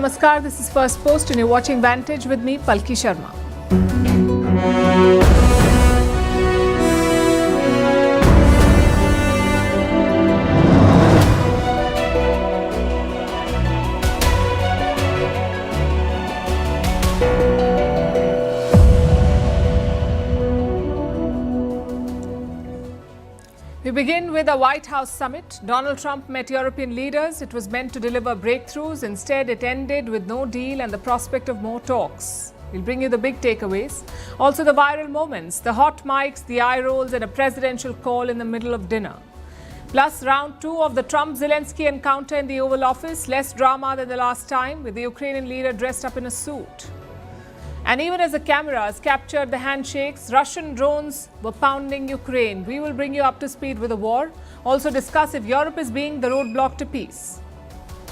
Namaskar, this is Firstpost and you're watching Vantage with me, Palki Sharma. We begin with a White House summit. Donald Trump met European leaders. It was meant to deliver breakthroughs. Instead, it ended with no deal and the prospect of more talks. We'll bring you the big takeaways. Also the viral moments, the hot mics, the eye rolls and a presidential call in the middle of dinner. Plus round 2 of the Trump-Zelensky encounter in the Oval Office. Less drama than the last time, with the Ukrainian leader dressed up in a suit. And even as the cameras captured the handshakes, Russian drones were pounding Ukraine. We will bring you up to speed with the war. Also discuss if Europe is being the roadblock to peace.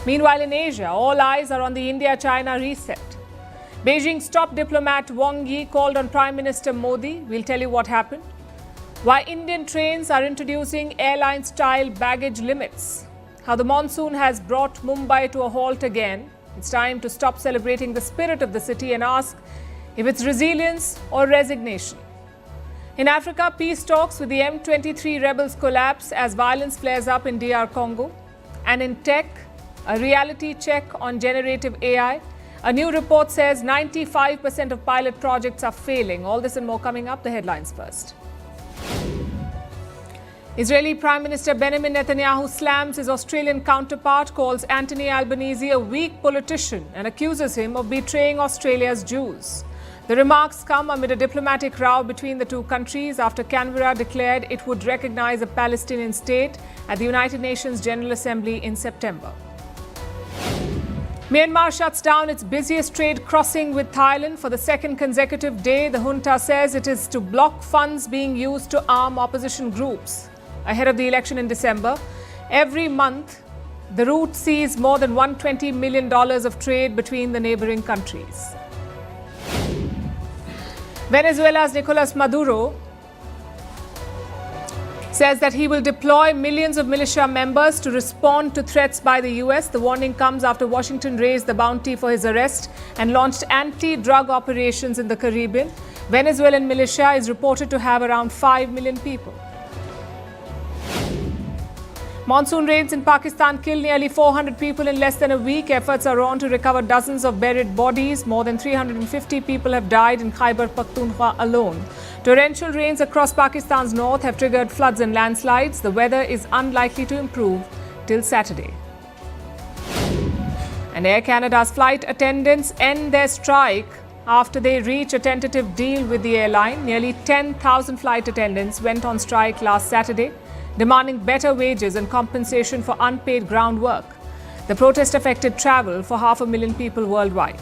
Meanwhile, in Asia, all eyes are on the India-China reset. Beijing's top diplomat Wang Yi called on Prime Minister Modi. We'll tell you what happened. Why Indian trains are introducing airline-style baggage limits. How the monsoon has brought Mumbai to a halt again. It's time to stop celebrating the spirit of the city and ask if it's resilience or resignation. In Africa, peace talks with the M23 rebels collapse as violence flares up in DR Congo. And in tech, a reality check on generative AI. A new report says 95% of pilot projects are failing. All this and more coming up. The headlines first. Israeli Prime Minister Benjamin Netanyahu slams his Australian counterpart, calls Anthony Albanese a weak politician and accuses him of betraying Australia's Jews. The remarks come amid a diplomatic row between the two countries after Canberra declared it would recognize a Palestinian state at the United Nations General Assembly in September. Myanmar shuts down its busiest trade crossing with Thailand for the second consecutive day. The junta says it is to block funds being used to arm opposition groups. Ahead of the election in December, every month, the route sees more than $120 million of trade between the neighboring countries. Venezuela's Nicolas Maduro says that he will deploy millions of militia members to respond to threats by the US. The warning comes after Washington raised the bounty for his arrest and launched anti-drug operations in the Caribbean. Venezuelan militia is reported to have around 5 million people. Monsoon rains in Pakistan killed nearly 400 people in less than a week. Efforts are on to recover dozens of buried bodies. More than 350 people have died in Khyber Pakhtunkhwa alone. Torrential rains across Pakistan's north have triggered floods and landslides. The weather is unlikely to improve till Saturday. And Air Canada's flight attendants end their strike after they reach a tentative deal with the airline. Nearly 10,000 flight attendants went on strike last Saturday, demanding better wages and compensation for unpaid ground work. The protest affected travel for 500,000 people worldwide.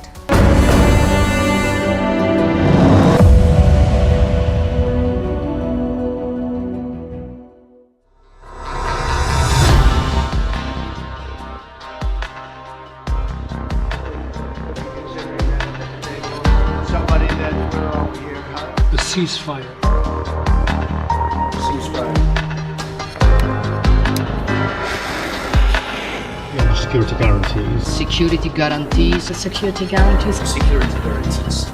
Somebody that we're over here, The ceasefire. Security guarantees. Security guarantees. Security guarantees. Security guarantees.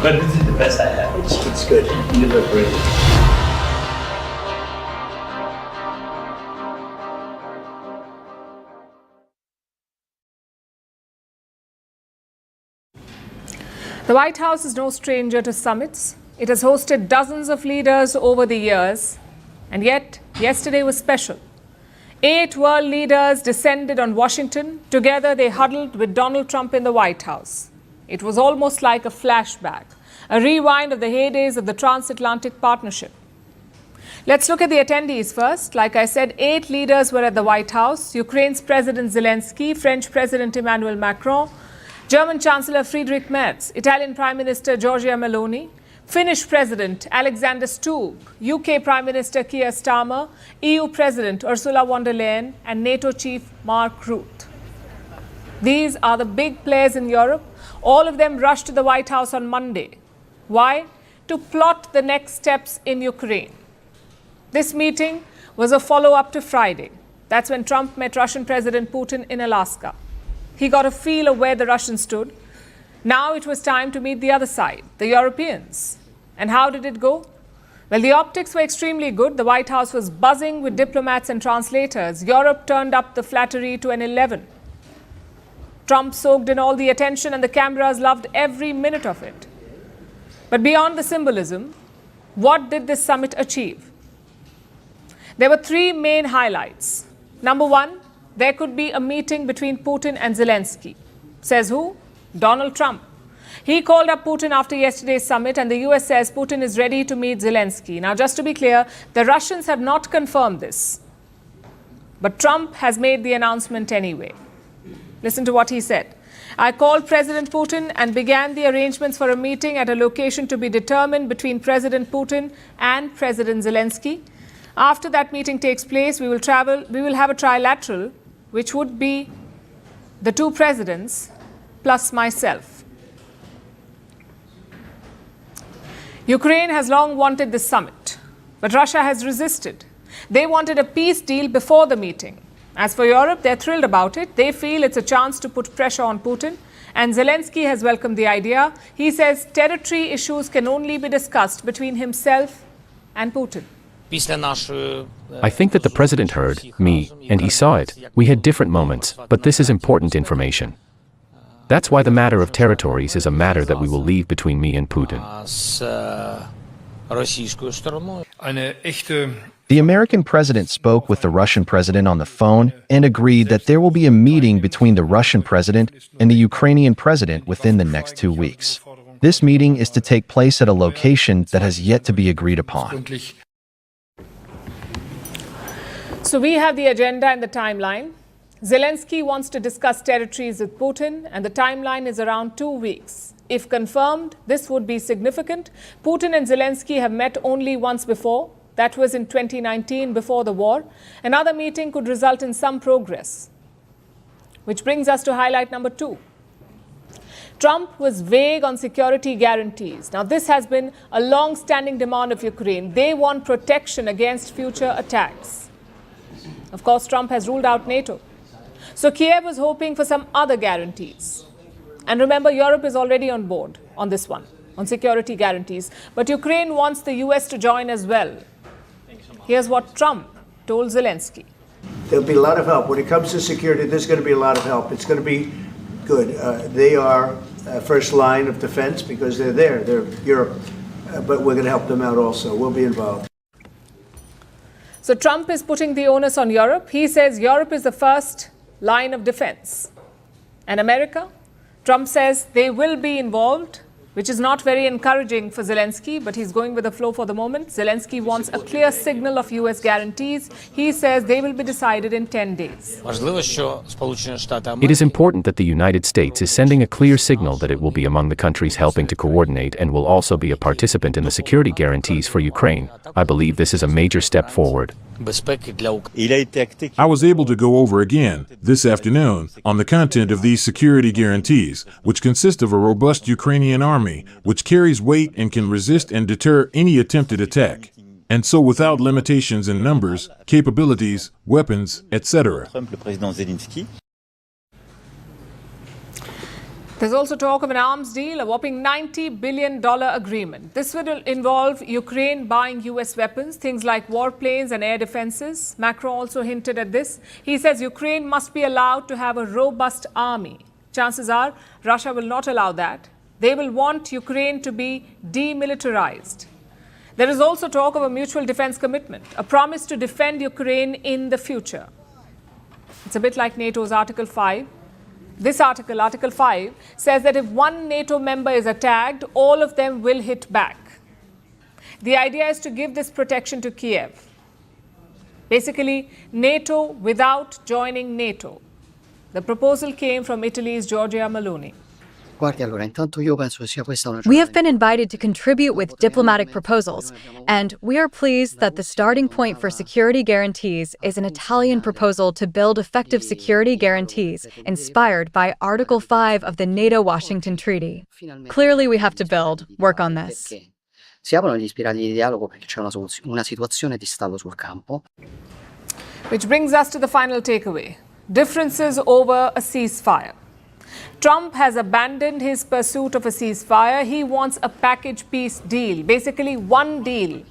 But this is the best I have. It's good. You look great. The White House is no stranger to summits. It has hosted dozens of leaders over the years. And yet, yesterday was special. 8 world leaders descended on Washington. Together, they huddled with Donald Trump in the White House. It was almost like a flashback, a rewind of the heydays of the transatlantic partnership. Let's look at the attendees first. Like I said, 8 leaders were at the White House. Ukraine's President Zelensky, French President Emmanuel Macron, German Chancellor Friedrich Merz, Italian Prime Minister Giorgia Meloni, Finnish President Alexander Stubb, UK Prime Minister Keir Starmer, EU President Ursula von der Leyen and NATO Chief Mark Rutte. These are the big players in Europe. All of them rushed to the White House on Monday. Why? To plot the next steps in Ukraine. This meeting was a follow-up to Friday. That's when Trump met Russian President Putin in Alaska. He got a feel of where the Russians stood. Now it was time to meet the other side, the Europeans. And how did it go? Well, the optics were extremely good. The White House was buzzing with diplomats and translators. Europe turned up the flattery to an 11. Trump soaked in all the attention and the cameras loved every minute of it. But beyond the symbolism, what did this summit achieve? There were three main highlights. Number one, there could be a meeting between Putin and Zelensky. Says who? Donald Trump. He called up Putin after yesterday's summit, and the US says Putin is ready to meet Zelensky. Now, just to be clear, the Russians have not confirmed this. But Trump has made the announcement anyway. Listen to what he said. I called President Putin and began the arrangements for a meeting at a location to be determined between President Putin and President Zelensky. After that meeting takes place, we will have a trilateral, which would be the two presidents plus myself. Ukraine has long wanted this summit, but Russia has resisted. They wanted a peace deal before the meeting. As for Europe, they're thrilled about it. They feel it's a chance to put pressure on Putin. And Zelensky has welcomed the idea. He says territory issues can only be discussed between himself and Putin. I think that the president heard me, and he saw it. We had different moments, but this is important information. That's why the matter of territories is a matter that we will leave between me and Putin. The American president spoke with the Russian president on the phone and agreed that there will be a meeting between the Russian president and the Ukrainian president within the next 2 weeks. This meeting is to take place at a location that has yet to be agreed upon. So we have the agenda and the timeline. Zelensky wants to discuss territories with Putin, and the timeline is around 2 weeks. If confirmed, this would be significant. Putin and Zelensky have met only once before. That was in 2019, before the war. Another meeting could result in some progress. Which brings us to highlight number 2. Trump was vague on security guarantees. Now, this has been a long-standing demand of Ukraine. They want protection against future attacks. Of course, Trump has ruled out NATO. So Kiev was hoping for some other guarantees. And remember, Europe is already on board on this one, on security guarantees. But Ukraine wants the US to join as well. Here's what Trump told Zelensky. There'll be a lot of help. When it comes to security, there's going to be a lot of help. It's going to be good. They are first line of defense because they're there. They're Europe. But we're going to help them out also. We'll be involved. So Trump is putting the onus on Europe. He says Europe is the first line of defense. And America? Trump says they will be involved, which is not very encouraging for Zelensky, but he's going with the flow for the moment. Zelensky wants a clear signal of US guarantees. He says they will be decided in 10 days. It is important that the United States is sending a clear signal that it will be among the countries helping to coordinate and will also be a participant in the security guarantees for Ukraine. I believe this is a major step forward. I was able to go over again this afternoon on the content of these security guarantees, which consist of a robust Ukrainian army, which carries weight and can resist and deter any attempted attack, and so without limitations in numbers, capabilities, weapons, etc. There's also talk of an arms deal, a whopping $90 billion agreement. This will involve Ukraine buying US weapons, things like warplanes and air defenses. Macron also hinted at this. He says Ukraine must be allowed to have a robust army. Chances are Russia will not allow that. They will want Ukraine to be demilitarized. There is also talk of a mutual defense commitment, a promise to defend Ukraine in the future. It's a bit like NATO's Article 5. This article, Article 5, says that if one NATO member is attacked, all of them will hit back. The idea is to give this protection to Kiev. Basically, NATO without joining NATO. The proposal came from Italy's Giorgia Meloni. We have been invited to contribute with diplomatic proposals, and we are pleased that the starting point for security guarantees is an Italian proposal to build effective security guarantees inspired by Article 5 of the NATO-Washington Treaty. Clearly, we have to work on this. Which brings us to the final takeaway. Differences over a ceasefire. Trump has abandoned his pursuit of a ceasefire. He wants a package peace deal, basically one deal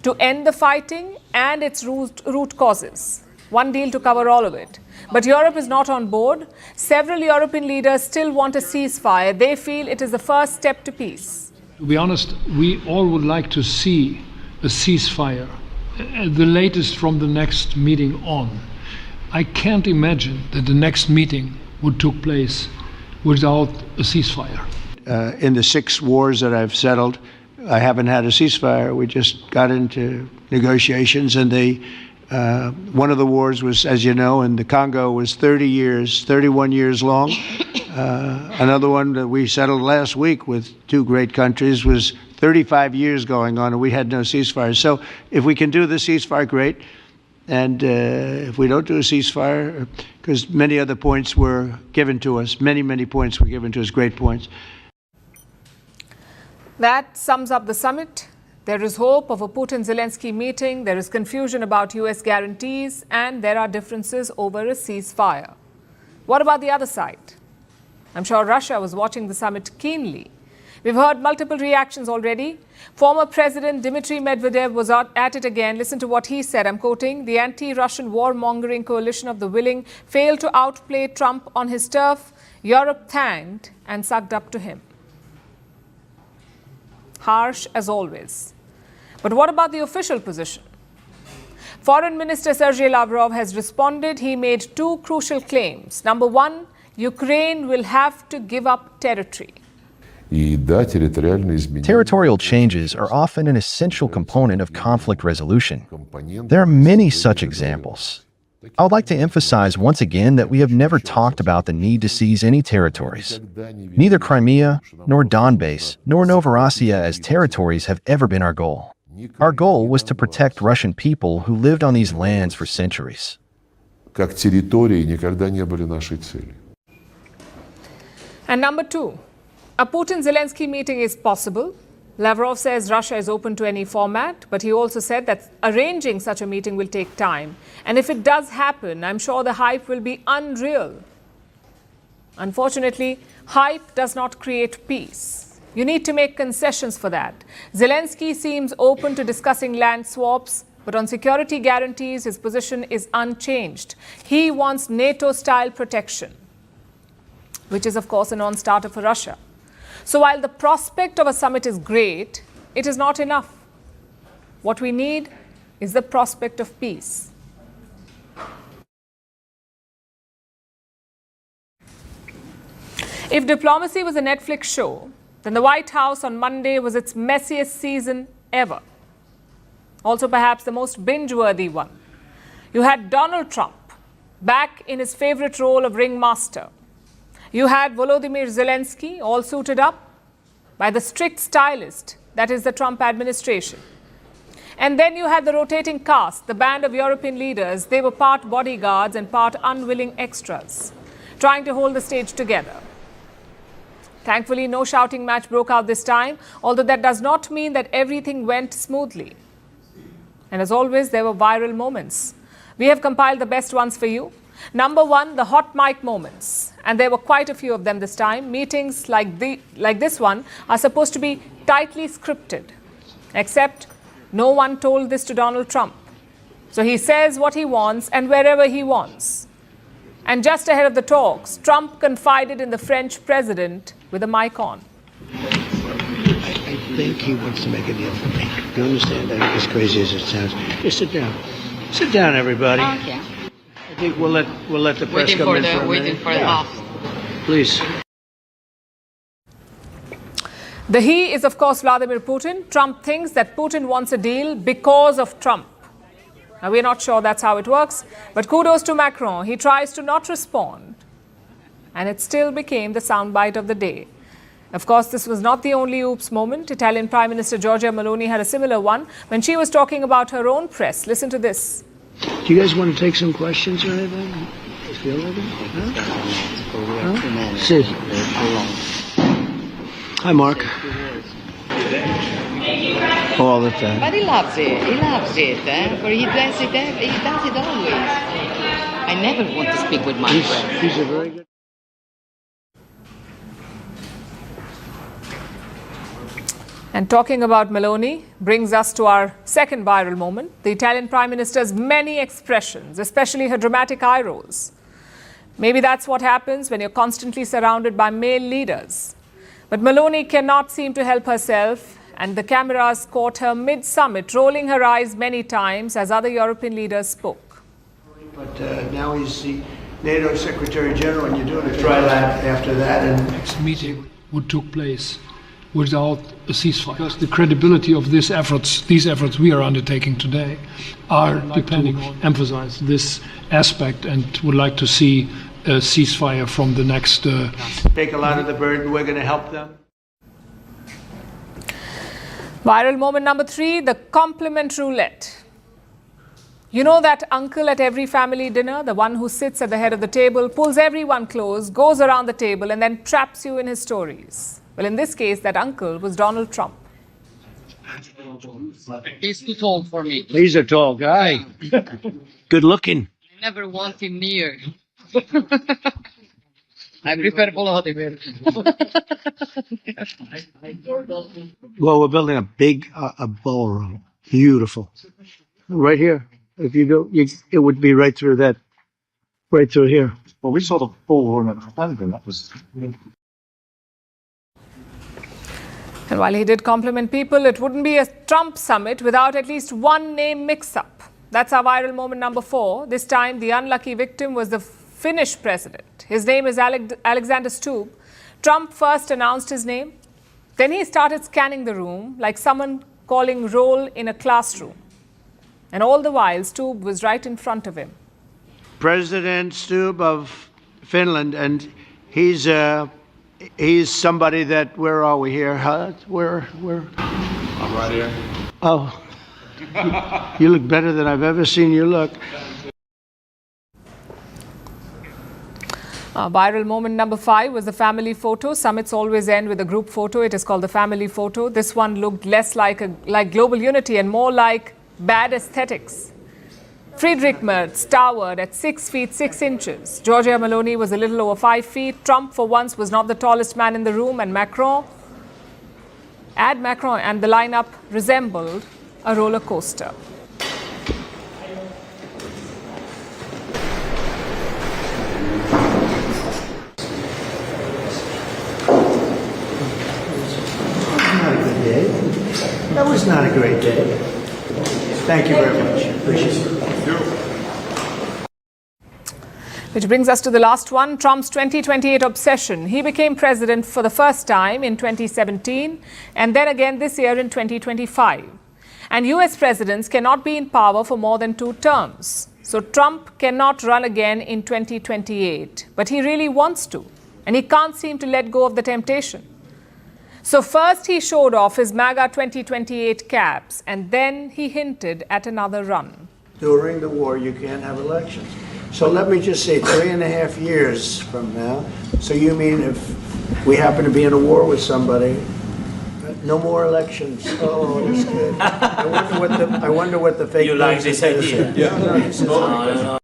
to end the fighting and its root causes. One deal to cover all of it. But Europe is not on board. Several European leaders still want a ceasefire. They feel it is the first step to peace. To be honest, we all would like to see a ceasefire, the latest from the next meeting on. I can't imagine that the next meeting would take place without a ceasefire. In the 6 wars that I've settled, I haven't had a ceasefire. We just got into negotiations, and one of the wars was, as you know, in the Congo was 31 years long. Another one that we settled last week with 2 great countries was 35 years going on, and we had no ceasefire. So if we can do the ceasefire, great. And if we don't do a ceasefire, because many other points were given to us, many points were given to us, great points. That sums up the summit. There is hope of a Putin-Zelensky meeting. There is confusion about US guarantees, and there are differences over a ceasefire. What about the other side? I'm sure Russia was watching the summit keenly. We've heard multiple reactions already. Former President Dmitry Medvedev was at it again. Listen to what he said. I'm quoting, "The anti-Russian warmongering coalition of the willing failed to outplay Trump on his turf. Europe thanked and sucked up to him." Harsh as always. But what about the official position? Foreign Minister Sergei Lavrov has responded. He made 2 crucial claims. Number 1, Ukraine will have to give up territory. Territorial changes are often an essential component of conflict resolution. There are many such examples. I would like to emphasize once again that we have never talked about the need to seize any territories. Neither Crimea, nor Donbass, nor Novorossiya as territories have ever been our goal. Our goal was to protect Russian people who lived on these lands for centuries. And number 2, a Putin-Zelensky meeting is possible. Lavrov says Russia is open to any format, but he also said that arranging such a meeting will take time. And if it does happen, I'm sure the hype will be unreal. Unfortunately, hype does not create peace. You need to make concessions for that. Zelensky seems open to discussing land swaps, but on security guarantees, his position is unchanged. He wants NATO-style protection, which is, of course, a non-starter for Russia. So while the prospect of a summit is great, it is not enough. What we need is the prospect of peace. If diplomacy was a Netflix show, then the White House on Monday was its messiest season ever. Also perhaps the most binge-worthy one. You had Donald Trump back in his favorite role of ringmaster. You had Volodymyr Zelensky, all suited up by the strict stylist, that is the Trump administration. And then you had the rotating cast, the band of European leaders. They were part bodyguards and part unwilling extras, trying to hold the stage together. Thankfully, no shouting match broke out this time, although that does not mean that everything went smoothly. And as always, there were viral moments. We have compiled the best ones for you. Number 1, the hot mic moments. And there were quite a few of them this time. Meetings like this one are supposed to be tightly scripted. Except no one told this to Donald Trump. So he says what he wants and wherever he wants. And just ahead of the talks, Trump confided in the French president with a mic on. I think he wants to make a deal for me. You understand? As crazy as it sounds. Just sit down. Sit down, everybody. Okay. I think we'll let the press come in for a minute. Waiting for the off. Please. The he is, of course, Vladimir Putin. Trump thinks that Putin wants a deal because of Trump. Now, we're not sure that's how it works, but kudos to Macron. He tries to not respond, and it still became the soundbite of the day. Of course, this was not the only oops moment. Italian Prime Minister Giorgia Meloni had a similar one when she was talking about her own press. Listen to this. Do you guys want to take some questions or anything? You feel like it? Huh? See. Hi, Mark. All the time. But he loves it. He loves it. For he does it always. I never want to speak with my friends. He's a very good... And talking about Meloni brings us to our second viral moment, the Italian Prime Minister's many expressions, especially her dramatic eye rolls. Maybe that's what happens when you're constantly surrounded by male leaders. But Meloni cannot seem to help herself, and the cameras caught her mid-summit, rolling her eyes many times as other European leaders spoke. But now he's the NATO Secretary General, and you're doing a dry lap after that. And Next meeting would take place without a ceasefire. Because the credibility of these efforts we are undertaking today are depending on emphasize this aspect, and would like to see a ceasefire from the next. take a lot of the burden. We're going to help them. Viral moment number 3, the compliment roulette. You know that uncle at every family dinner, the one who sits at the head of the table, pulls everyone close, goes around the table, and then traps you in his stories. Well, in this case, that uncle was Donald Trump. He's too tall for me. He's a tall guy. Good looking. I never want him near. I prefer Volodymyr. Well, we're building a big a ballroom. Beautiful. Right here. If you go, it would be right through that. Right through here. Well, we saw the ballroom at the Pentagon. That was. And while he did compliment people, it wouldn't be a Trump summit without at least one name mix-up. That's our viral moment number 4. This time, the unlucky victim was the Finnish president. His name is Alexander Stubb. Trump first announced his name. Then he started scanning the room like someone calling roll in a classroom. And all the while, Stubb was right in front of him. President Stubb of Finland, and he's somebody that. Where are we here? Where? I'm right here. Oh, you look better than I've ever seen you look. Viral moment number 5 was the family photo. Summits always end with a group photo. It is called the family photo. This one looked less like global unity and more like bad aesthetics. Friedrich Merz towered at 6 feet 6 inches. Giorgia Meloni was a little over 5 feet. Trump, for once, was not the tallest man in the room. And Macron and the lineup resembled a roller coaster. That was not a great day. Thank you very much. Appreciate it. Which brings us to the last one, Trump's 2028 obsession. He became president for the first time in 2017 and then again this year in 2025. And US presidents cannot be in power for more than 2 terms. So Trump cannot run again in 2028. But he really wants to. And he can't seem to let go of the temptation. So first he showed off his MAGA 2028 caps, and then he hinted at another run. During the war, you can't have elections. So let me just say 3.5 years from now. So you mean if we happen to be in a war with somebody, no more elections? Oh, that's good. I wonder what the fake. You like this idea? Yeah. No, this is No.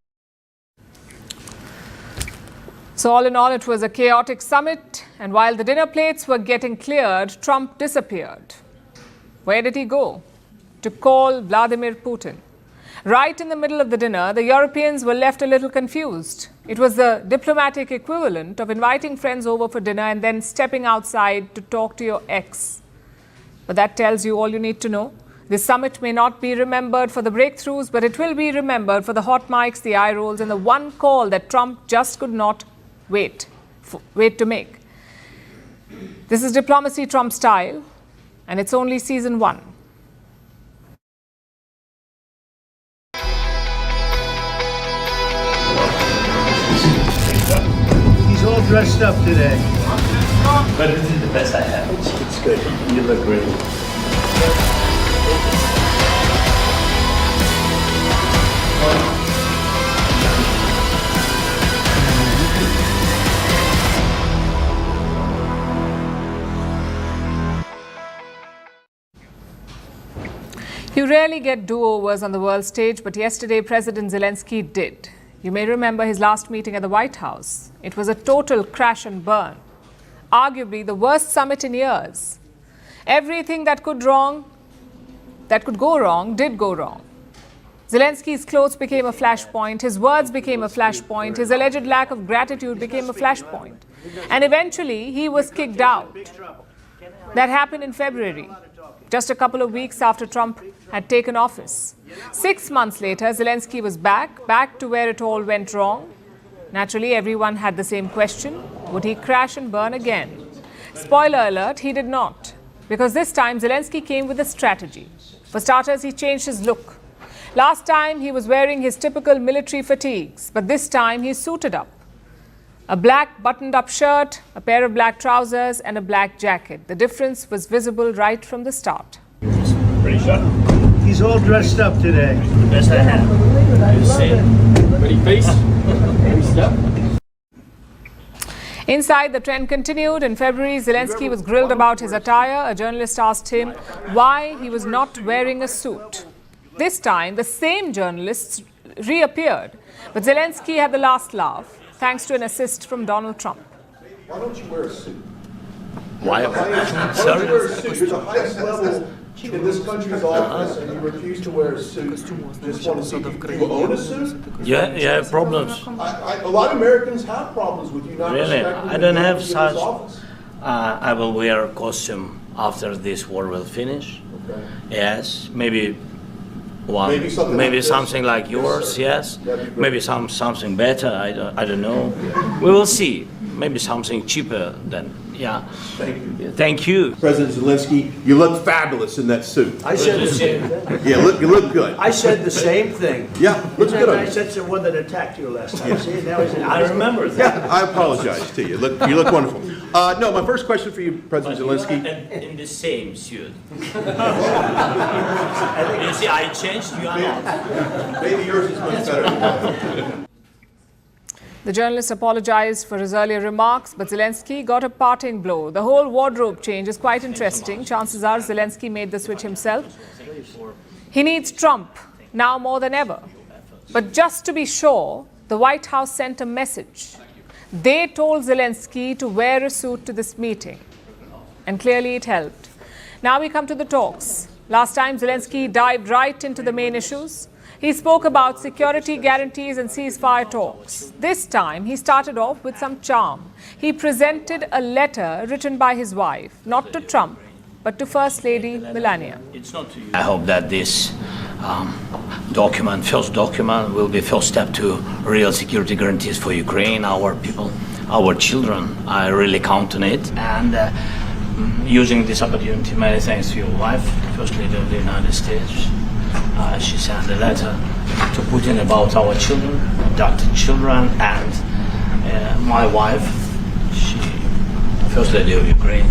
So all in all, it was a chaotic summit. And while the dinner plates were getting cleared, Trump disappeared. Where did he go? To call Vladimir Putin. Right in the middle of the dinner, the Europeans were left a little confused. It was the diplomatic equivalent of inviting friends over for dinner and then stepping outside to talk to your ex. But that tells you all you need to know. This summit may not be remembered for the breakthroughs, but it will be remembered for the hot mics, the eye rolls, and the one call that Trump just could not wait to make. This is Diplomacy Trump style, and it's only season 1. He's all dressed up today. But this is the best I have. It's good. You look great. You rarely get do-overs on the world stage, but yesterday President Zelensky did. You may remember his last meeting at the White House. It was a total crash and burn, arguably the worst summit in years. Everything that could go wrong, did go wrong. Zelensky's clothes became a flashpoint, his words became a flashpoint, his alleged lack of gratitude became a flashpoint. And eventually, he was kicked out. That happened in February, just a couple of weeks after Trump had taken office. 6 months later, Zelensky was back to where it all went wrong. Naturally, everyone had the same question: would he crash and burn again? Spoiler alert, he did not. Because this time, Zelensky came with a strategy. For starters, he changed his look. Last time, he was wearing his typical military fatigues, but this time, he suited up. A black buttoned-up shirt, a pair of black trousers, and a black jacket. The difference was visible right from the start. Pretty sure. He's all dressed up today. The best I have. You see. Ready, face? Ready, step? Inside, the trend continued. In February, Zelensky was grilled about his attire. A journalist asked him why he was not wearing a suit. This time, the same journalists reappeared. But Zelensky had the last laugh, thanks to an assist from Donald Trump. Why don't you wear a suit? Why? Sorry? You're the highest level in this country's office, and you refuse to wear a suit. Just want to see, do you own a suit? Yeah, you have problems. A lot of Americans have problems with you not Really? respecting I don't the have dignity of this such. office. I will wear a costume after this war will finish. Okay. Yes, maybe one. Maybe something like this. something like yours. Yes. Maybe something better. I don't know. We will see. Maybe something cheaper than. Yeah. Thank you. Thank you. President Zelensky, you look fabulous in that suit. I said the same thing. Yeah, you look good. I said the same thing. Yeah, looks good on I you. said the one that attacked you last time. See, now he's in. I remember that. Yeah, I apologize to you. You look wonderful. No, my first question for you, President Zelensky. In the same suit. You see, I changed. You are not. Maybe yours is much better than mine. The journalist apologized for his earlier remarks, but Zelensky got a parting blow. The whole wardrobe change is quite interesting. Chances are Zelensky made the switch himself. He needs Trump now more than ever. But just to be sure, the White House sent a message. They told Zelensky to wear a suit to this meeting. And clearly it helped. Now we come to the talks. Last time, Zelensky dived right into the main issues. He spoke about security guarantees and ceasefire talks. This time, he started off with some charm. He presented a letter written by his wife, not to Trump, but to First Lady Melania. I hope that this first document, will be first step to real security guarantees for Ukraine, our people, our children. I really count on it. And using this opportunity, many thanks to your wife, First Lady of the United States. She sent a letter to Putin about our children, adopted children, and my wife, First Lady of Ukraine,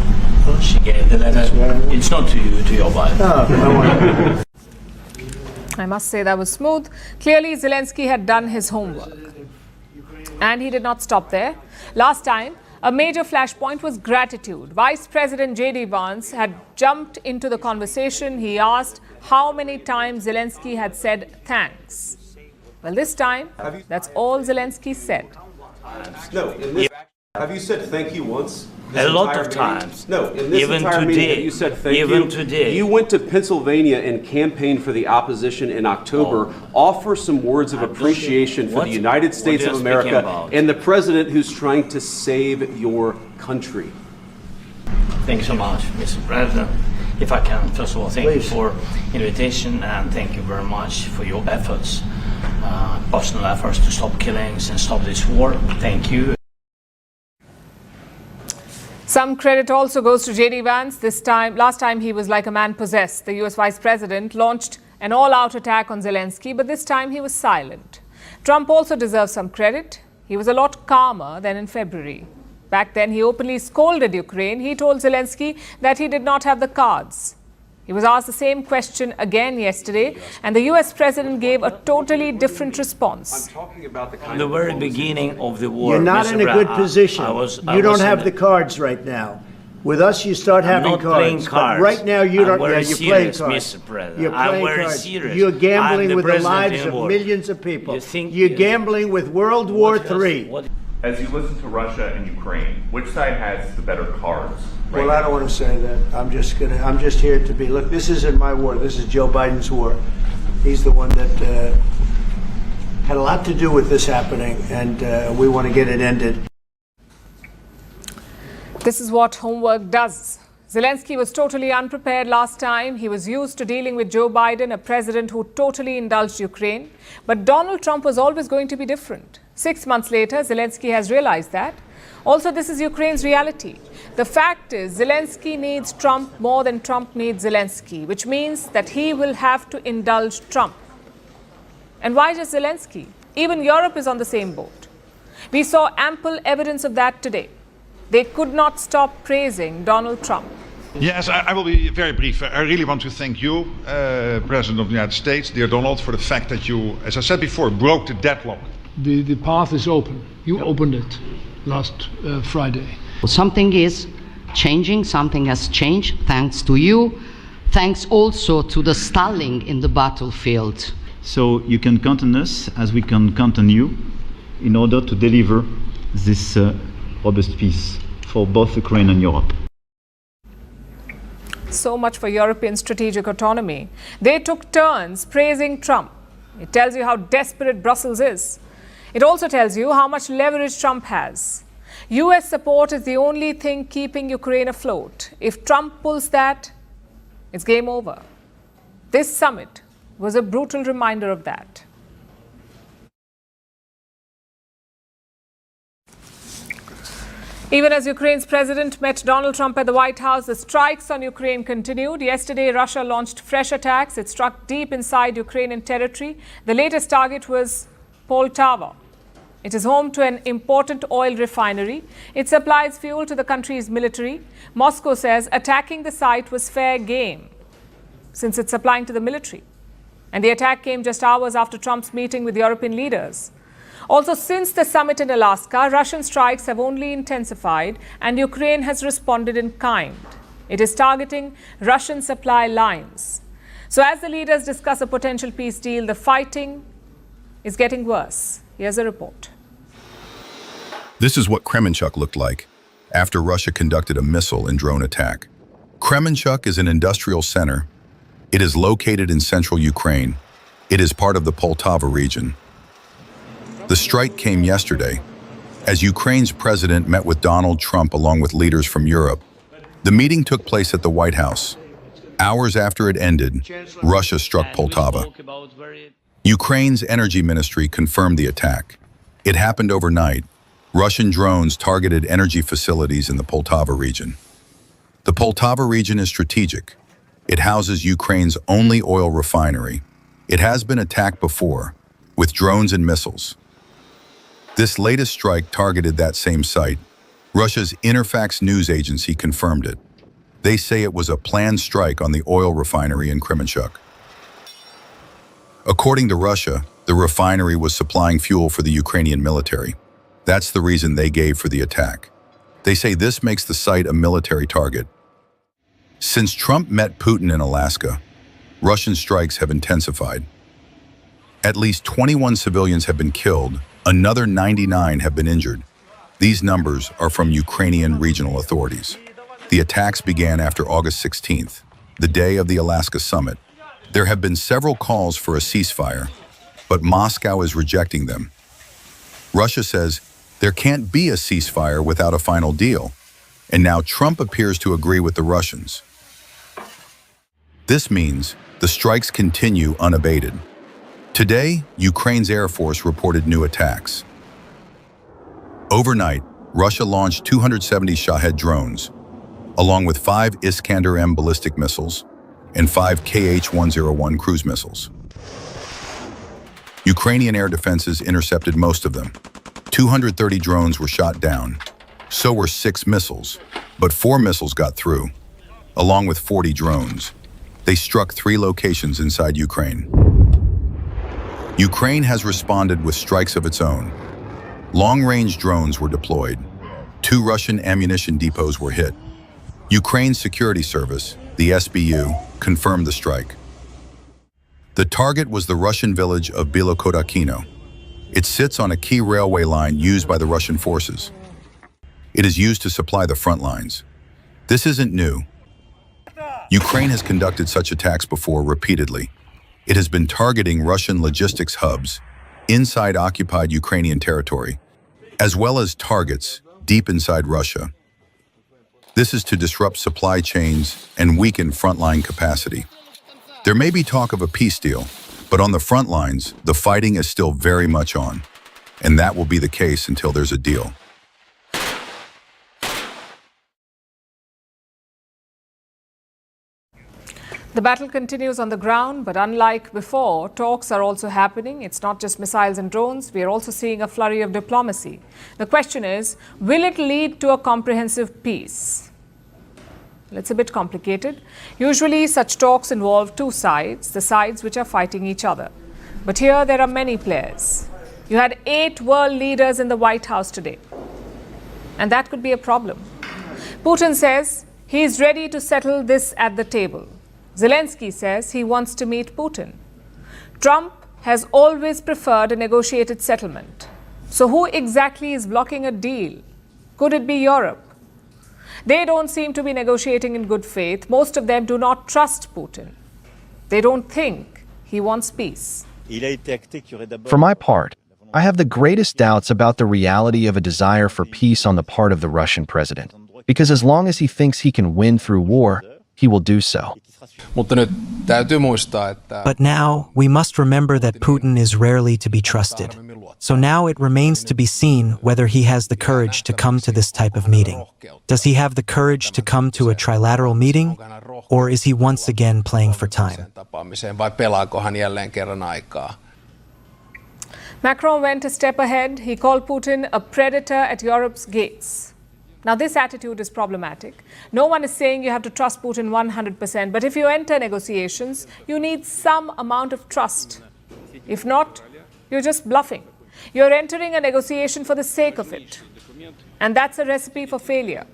she gave the letter. It's not to you, to your wife. I must say that was smooth. Clearly, Zelensky had done his homework. And he did not stop there. Last time, a major flashpoint was gratitude. Vice President J.D. Vance had jumped into the conversation. He asked how many times Zelensky had said thanks. Well, this time, that's all Zelensky said. No, have you said thank you once? A lot of times. No, in this even entire today, meeting, have you said thank you? Even today. You went to Pennsylvania and campaigned for the opposition in October. Offer some words of appreciation for the United States of America and the president who's trying to save your country. Thank you so much, Mr. President. If I can, first of all, thank you for invitation and thank you very much for your efforts, personal efforts to stop killings and stop this war. Thank you. Some credit also goes to J.D. Vance. Last time he was like a man possessed. The US Vice President launched an all-out attack on Zelensky, but this time he was silent. Trump also deserves some credit. He was a lot calmer than in February. Back then, he openly scolded Ukraine. He told Zelensky that he did not have the cards. He was asked the same question again yesterday, and the US president gave a totally different response. I'm talking about the From the very beginning of the war, You're not in a good position. You don't have the the cards right now. With us, you start having not cards. playing But cards. right now, you don't. I'm very You're playing serious, cards. Mr. President. You're I'm playing very cards. serious. You're I'm gambling the with the president lives in of war. millions of people. You think- You're gambling with World War III. As you listen to Russia and Ukraine, which side has the better cards? Well, I don't want to say that. I'm just here to be, look, this isn't my war. This is Joe Biden's war. He's the one that had a lot to do with this happening, and we want to get it ended. This is what homework does. Zelensky was totally unprepared last time. He was used to dealing with Joe Biden, a president who totally indulged Ukraine. But Donald Trump was always going to be different. 6 months later, Zelensky has realized that. Also, this is Ukraine's reality. The fact is, Zelensky needs Trump more than Trump needs Zelensky, which means that he will have to indulge Trump. And why just Zelensky? Even Europe is on the same boat. We saw ample evidence of that today. They could not stop praising Donald Trump. Yes, I will be very brief. I really want to thank you, President of the United States, dear Donald, for the fact that you, as I said before, broke the deadlock. The path is open. You opened it last Friday. Something is changing, something has changed, thanks to you, thanks also to the stalling in the battlefield. So you can count on us as we can count on you in order to deliver this robust peace for both Ukraine and Europe. So much for European strategic autonomy. They took turns praising Trump. It tells you how desperate Brussels is. It also tells you how much leverage Trump has. US support is the only thing keeping Ukraine afloat. If Trump pulls that, it's game over. This summit was a brutal reminder of that. Even as Ukraine's president met Donald Trump at the White House, the strikes on Ukraine continued. Yesterday, Russia launched fresh attacks. It struck deep inside Ukrainian territory. The latest target was Poltava. It is home to an important oil refinery. It supplies fuel to the country's military. Moscow says attacking the site was fair game since it's supplying to the military. And the attack came just hours after Trump's meeting with European leaders. Also, since the summit in Alaska, Russian strikes have only intensified and Ukraine has responded in kind. It is targeting Russian supply lines. So as the leaders discuss a potential peace deal, the fighting is getting worse. Here's a report. This is what Kremenchuk looked like after Russia conducted a missile and drone attack. Kremenchuk is an industrial center. It is located in central Ukraine. It is part of the Poltava region. The strike came yesterday as Ukraine's president met with Donald Trump along with leaders from Europe. The meeting took place at the White House. Hours after it ended, Russia struck Poltava. Ukraine's energy ministry confirmed the attack. It happened overnight. Russian drones targeted energy facilities in the Poltava region. The Poltava region is strategic. It houses Ukraine's only oil refinery. It has been attacked before, with drones and missiles. This latest strike targeted that same site. Russia's Interfax news agency confirmed it. They say it was a planned strike on the oil refinery in Kremenchuk. According to Russia, the refinery was supplying fuel for the Ukrainian military. That's the reason they gave for the attack. They say this makes the site a military target. Since Trump met Putin in Alaska, Russian strikes have intensified. At least 21 civilians have been killed. Another 99 have been injured. These numbers are from Ukrainian regional authorities. The attacks began after August 16th, the day of the Alaska summit. There have been several calls for a ceasefire, but Moscow is rejecting them. Russia says there can't be a ceasefire without a final deal, and now Trump appears to agree with the Russians. This means the strikes continue unabated. Today, Ukraine's Air Force reported new attacks. Overnight, Russia launched 270 Shahed drones, along with 5 Iskander-M ballistic missiles and 5 Kh-101 cruise missiles. Ukrainian air defenses intercepted most of them. 230 drones were shot down. So were 6 missiles, but 4 missiles got through, along with 40 drones. They struck 3 locations inside Ukraine. Ukraine has responded with strikes of its own. Long-range drones were deployed. 2 Russian ammunition depots were hit. Ukraine's security service, the SBU, confirmed the strike. The target was the Russian village of Bilokodakino. It sits on a key railway line used by the Russian forces. It is used to supply the front lines. This isn't new. Ukraine has conducted such attacks before repeatedly. It has been targeting Russian logistics hubs inside occupied Ukrainian territory, as well as targets deep inside Russia. This is to disrupt supply chains and weaken frontline capacity. There may be talk of a peace deal, but on the front lines, the fighting is still very much on, and that will be the case until there's a deal. The battle continues on the ground, but unlike before, talks are also happening. It's not just missiles and drones. We are also seeing a flurry of diplomacy. The question is, will it lead to a comprehensive peace? Well, it's a bit complicated. Usually, such talks involve two sides, the sides which are fighting each other. But here, there are many players. You had 8 world leaders in the White House today. And that could be a problem. Putin says he is ready to settle this at the table. Zelensky says he wants to meet Putin. Trump has always preferred a negotiated settlement. So who exactly is blocking a deal? Could it be Europe? They don't seem to be negotiating in good faith. Most of them do not trust Putin. They don't think he wants peace. For my part, I have the greatest doubts about the reality of a desire for peace on the part of the Russian president, because as long as he thinks he can win through war, he will do so. But now, we must remember that Putin is rarely to be trusted. So now it remains to be seen whether he has the courage to come to this type of meeting. Does he have the courage to come to a trilateral meeting, or is he once again playing for time? Macron went a step ahead. He called Putin a predator at Europe's gates. Now, this attitude is problematic. No one is saying you have to trust Putin 100%, but if you enter negotiations, you need some amount of trust. If not, you're just bluffing. You're entering a negotiation for the sake of it. And that's a recipe for failure.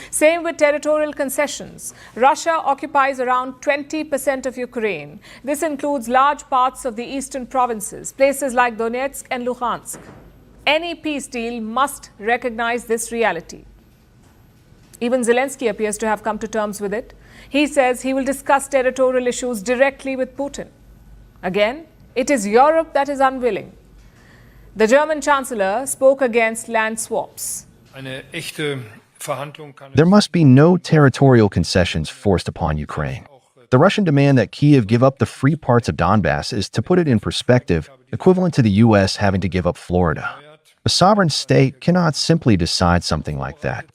Same with territorial concessions. Russia occupies around 20% of Ukraine. This includes large parts of the eastern provinces, places like Donetsk and Luhansk. Any peace deal must recognize this reality. Even Zelensky appears to have come to terms with it. He says he will discuss territorial issues directly with Putin. Again, it is Europe that is unwilling. The German Chancellor spoke against land swaps. There must be no territorial concessions forced upon Ukraine. The Russian demand that Kyiv give up the free parts of Donbass is, to put it in perspective, equivalent to the U.S. having to give up Florida. A sovereign state cannot simply decide something like that.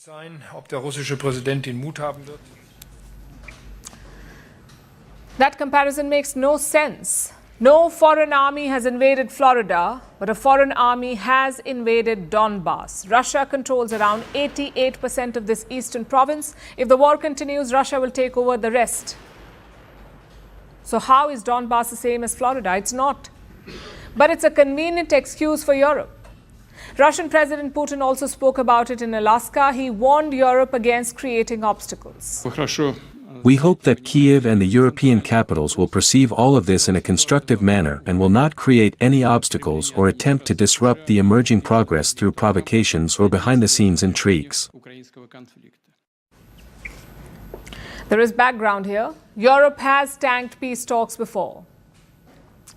That comparison makes no sense. No foreign army has invaded Florida, but a foreign army has invaded Donbass. Russia controls around 88% of this eastern province. If the war continues, Russia will take over the rest. So how is Donbass the same as Florida? It's not. But it's a convenient excuse for Europe. Russian President Putin also spoke about it in Alaska. He warned Europe against creating obstacles. We hope that Kyiv and the European capitals will perceive all of this in a constructive manner and will not create any obstacles or attempt to disrupt the emerging progress through provocations or behind-the-scenes intrigues. There is background here. Europe has tanked peace talks before.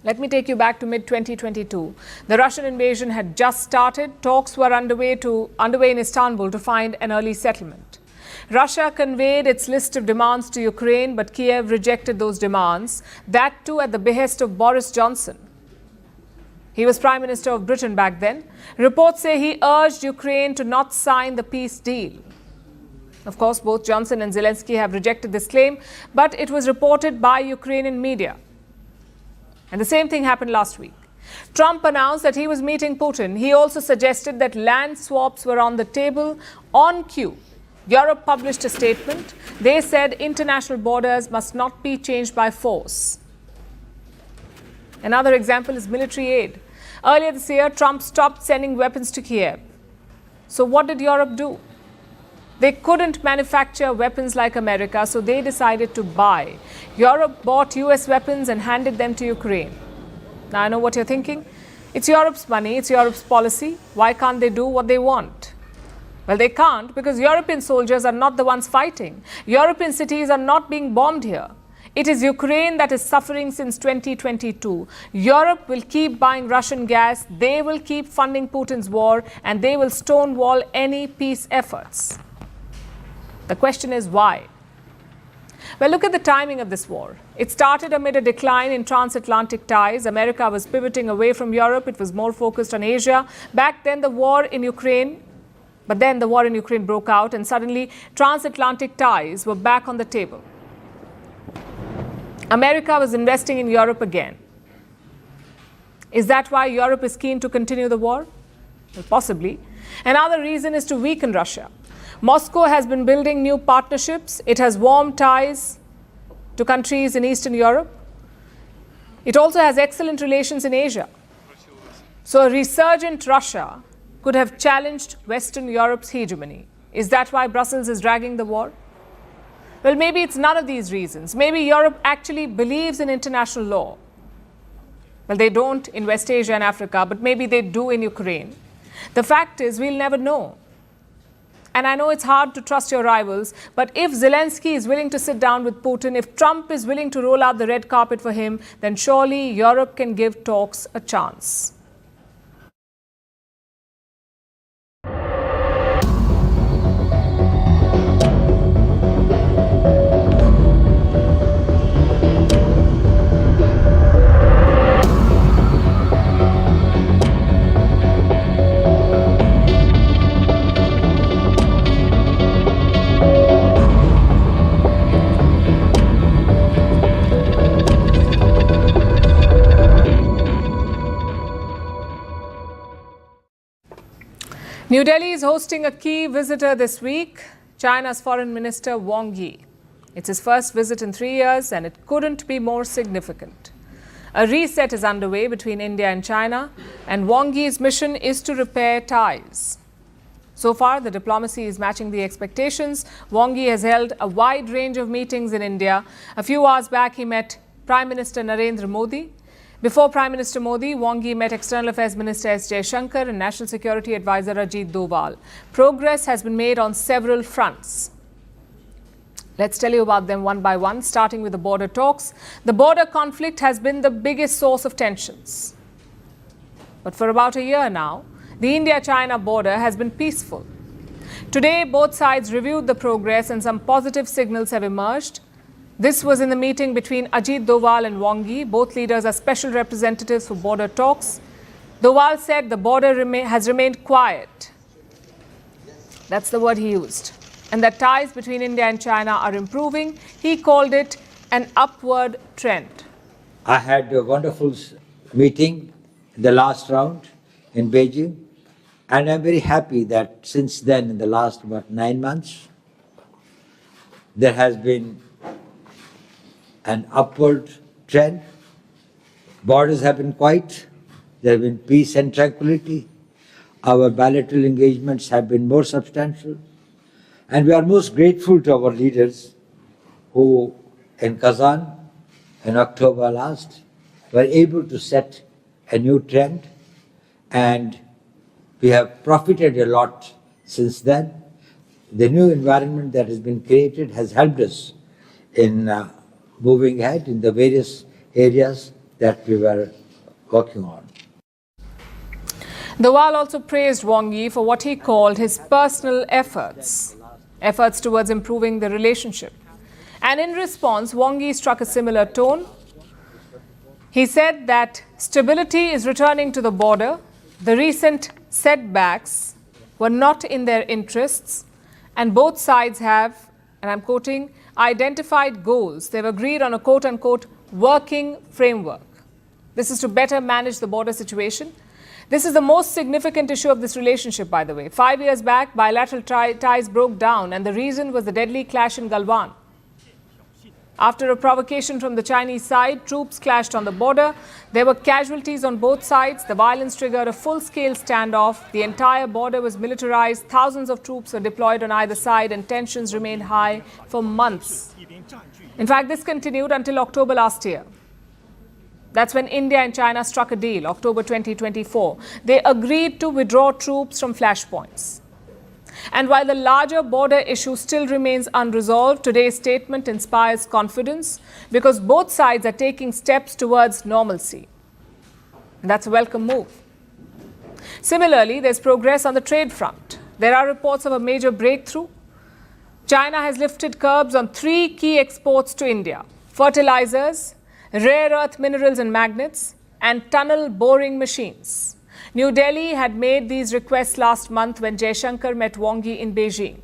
Let me take you back to mid-2022. The Russian invasion had just started. Talks were underway in Istanbul to find an early settlement. Russia conveyed its list of demands to Ukraine, but Kiev rejected those demands, that too at the behest of Boris Johnson. He was Prime Minister of Britain back then. Reports say he urged Ukraine to not sign the peace deal. Of course, both Johnson and Zelensky have rejected this claim, but it was reported by Ukrainian media. And the same thing happened last week. Trump announced that he was meeting Putin. He also suggested that land swaps were on the table on cue. Europe published a statement. They said international borders must not be changed by force. Another example is military aid. Earlier this year, Trump stopped sending weapons to Kiev. So what did Europe do? They couldn't manufacture weapons like America, so they decided to buy. Europe bought US weapons and handed them to Ukraine. Now, I know what you're thinking. It's Europe's money, it's Europe's policy. Why can't they do what they want? Well, they can't because European soldiers are not the ones fighting. European cities are not being bombed here. It is Ukraine that is suffering since 2022. Europe will keep buying Russian gas, they will keep funding Putin's war, and they will stonewall any peace efforts. The question is why? Well, look at the timing of this war. It started amid a decline in transatlantic ties. America was pivoting away from Europe. It was more focused on Asia. Back then, the war in Ukraine broke out, and suddenly transatlantic ties were back on the table. America was investing in Europe again. Is that why Europe is keen to continue the war? Well, possibly. Another reason is to weaken Russia. Moscow has been building new partnerships. It has warm ties to countries in Eastern Europe. It also has excellent relations in Asia. So a resurgent Russia could have challenged Western Europe's hegemony. Is that why Brussels is dragging the war? Well, maybe it's none of these reasons. Maybe Europe actually believes in international law. Well, they don't in West Asia and Africa, but maybe they do in Ukraine. The fact is, we'll never know. And I know it's hard to trust your rivals, but if Zelensky is willing to sit down with Putin, if Trump is willing to roll out the red carpet for him, then surely Europe can give talks a chance. New Delhi is hosting a key visitor this week, China's Foreign Minister Wang Yi. It's his first visit in 3 years, and it couldn't be more significant. A reset is underway between India and China, and Wang Yi's mission is to repair ties. So far, the diplomacy is matching the expectations. Wang Yi has held a wide range of meetings in India. A few hours back, he met Prime Minister Narendra Modi. Before Prime Minister Modi, Wang Yi met External Affairs Minister S. Jaishankar and National Security Advisor Ajit Doval. Progress has been made on several fronts. Let's tell you about them one by one, starting with the border talks. The border conflict has been the biggest source of tensions. But for about a year now, the India-China border has been peaceful. Today, both sides reviewed the progress and some positive signals have emerged. This was in the meeting between Ajit Doval and Wang Yi. Both leaders are special representatives for border talks. Doval said the border has remained quiet. That's the word he used. And that ties between India and China are improving. He called it an upward trend. I had a wonderful meeting in the last round in Beijing. And I'm very happy that since then, in the last 9 months, there has been an upward trend. Borders have been quiet. There have been peace and tranquility. Our bilateral engagements have been more substantial. And we are most grateful to our leaders who, in Kazan, in October last, were able to set a new trend. And we have profited a lot since then. The new environment that has been created has helped us in moving ahead in the various areas that we were working on. Doval also praised Wang Yi for what he called his personal efforts towards improving the relationship. And in response, Wang Yi struck a similar tone. He said that stability is returning to the border. The recent setbacks were not in their interests, and both sides have, and I'm quoting, identified goals. They've agreed on a quote-unquote working framework. This is to better manage the border situation. This is the most significant issue of this relationship, by the way. 5 years back, bilateral ties broke down, and the reason was the deadly clash in Galwan. After a provocation from the Chinese side, troops clashed on the border. There were casualties on both sides. The violence triggered a full-scale standoff. The entire border was militarized. Thousands of troops were deployed on either side, and tensions remained high for months. In fact, this continued until October last year. That's when India and China struck a deal, October 2024. They agreed to withdraw troops from flashpoints. And while the larger border issue still remains unresolved, today's statement inspires confidence because both sides are taking steps towards normalcy. And that's a welcome move. Similarly, there's progress on the trade front. There are reports of a major breakthrough. China has lifted curbs on 3 key exports to India: fertilizers, rare earth minerals and magnets, and tunnel boring machines. New Delhi had made these requests last month when Jaishankar met Wang Yi in Beijing.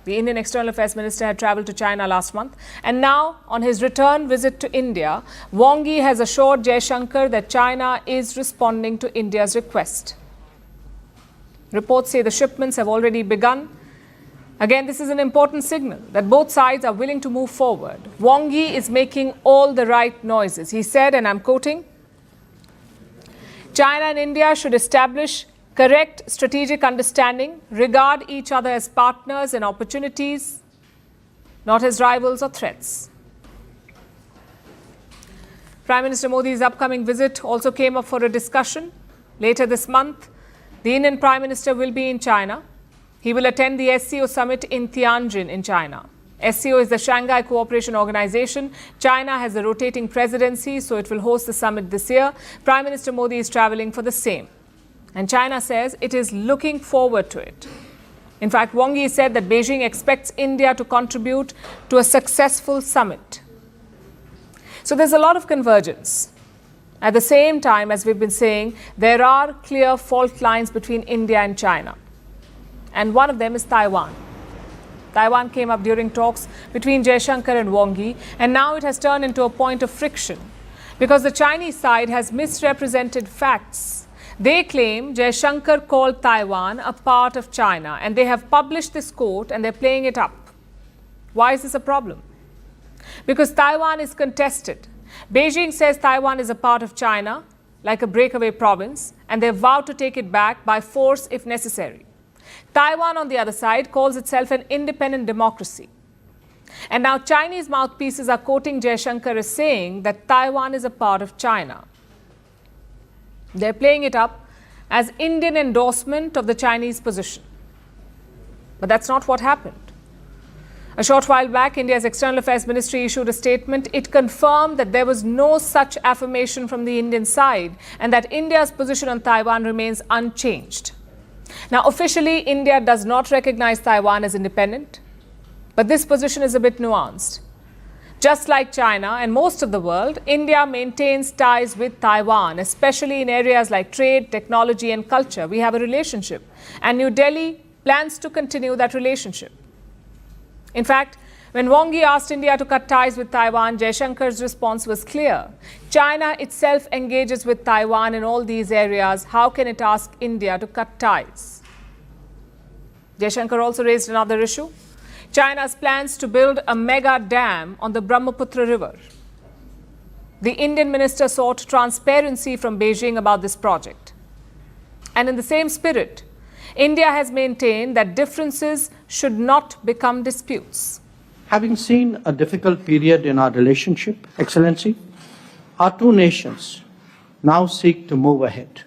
The Indian External Affairs Minister had travelled to China last month, and now, on his return visit to India, Wang Yi has assured Jaishankar that China is responding to India's request. Reports say the shipments have already begun. Again, this is an important signal that both sides are willing to move forward. Wang Yi is making all the right noises. He said, and I'm quoting, "China and India should establish correct strategic understanding, regard each other as partners and opportunities, not as rivals or threats." Prime Minister Modi's upcoming visit also came up for a discussion. Later this month, the Indian Prime Minister will be in China. He will attend the SCO summit in Tianjin in China. SCO is the Shanghai Cooperation Organization. China has a rotating presidency, so it will host the summit this year. Prime Minister Modi is traveling for the same. And China says it is looking forward to it. In fact, Wang Yi said that Beijing expects India to contribute to a successful summit. So there's a lot of convergence. At the same time, as we've been saying, there are clear fault lines between India and China. And one of them is Taiwan. Taiwan came up during talks between Jaishankar and Wang Yi, and now it has turned into a point of friction because the Chinese side has misrepresented facts. They claim Jaishankar called Taiwan a part of China, and they have published this quote and they're playing it up. Why is this a problem? Because Taiwan is contested. Beijing says Taiwan is a part of China, like a breakaway province, and they vow to take it back by force if necessary. Taiwan, on the other side, calls itself an independent democracy. And now Chinese mouthpieces are quoting Jaishankar as saying that Taiwan is a part of China. They're playing it up as Indian endorsement of the Chinese position. But that's not what happened. A short while back, India's External Affairs Ministry issued a statement. It confirmed that there was no such affirmation from the Indian side and that India's position on Taiwan remains unchanged. Now, officially, India does not recognize Taiwan as independent, but this position is a bit nuanced. Just like China and most of the world, India maintains ties with Taiwan, especially in areas like trade, technology, and culture. We have a relationship, and New Delhi plans to continue that relationship. In fact, when Wang Yi asked India to cut ties with Taiwan, Jaishankar's response was clear. China itself engages with Taiwan in all these areas. How can it ask India to cut ties? Jaishankar also raised another issue: China's plans to build a mega dam on the Brahmaputra River. The Indian minister sought transparency from Beijing about this project. And in the same spirit, India has maintained that differences should not become disputes. Having seen a difficult period in our relationship, Excellency, our two nations now seek to move ahead.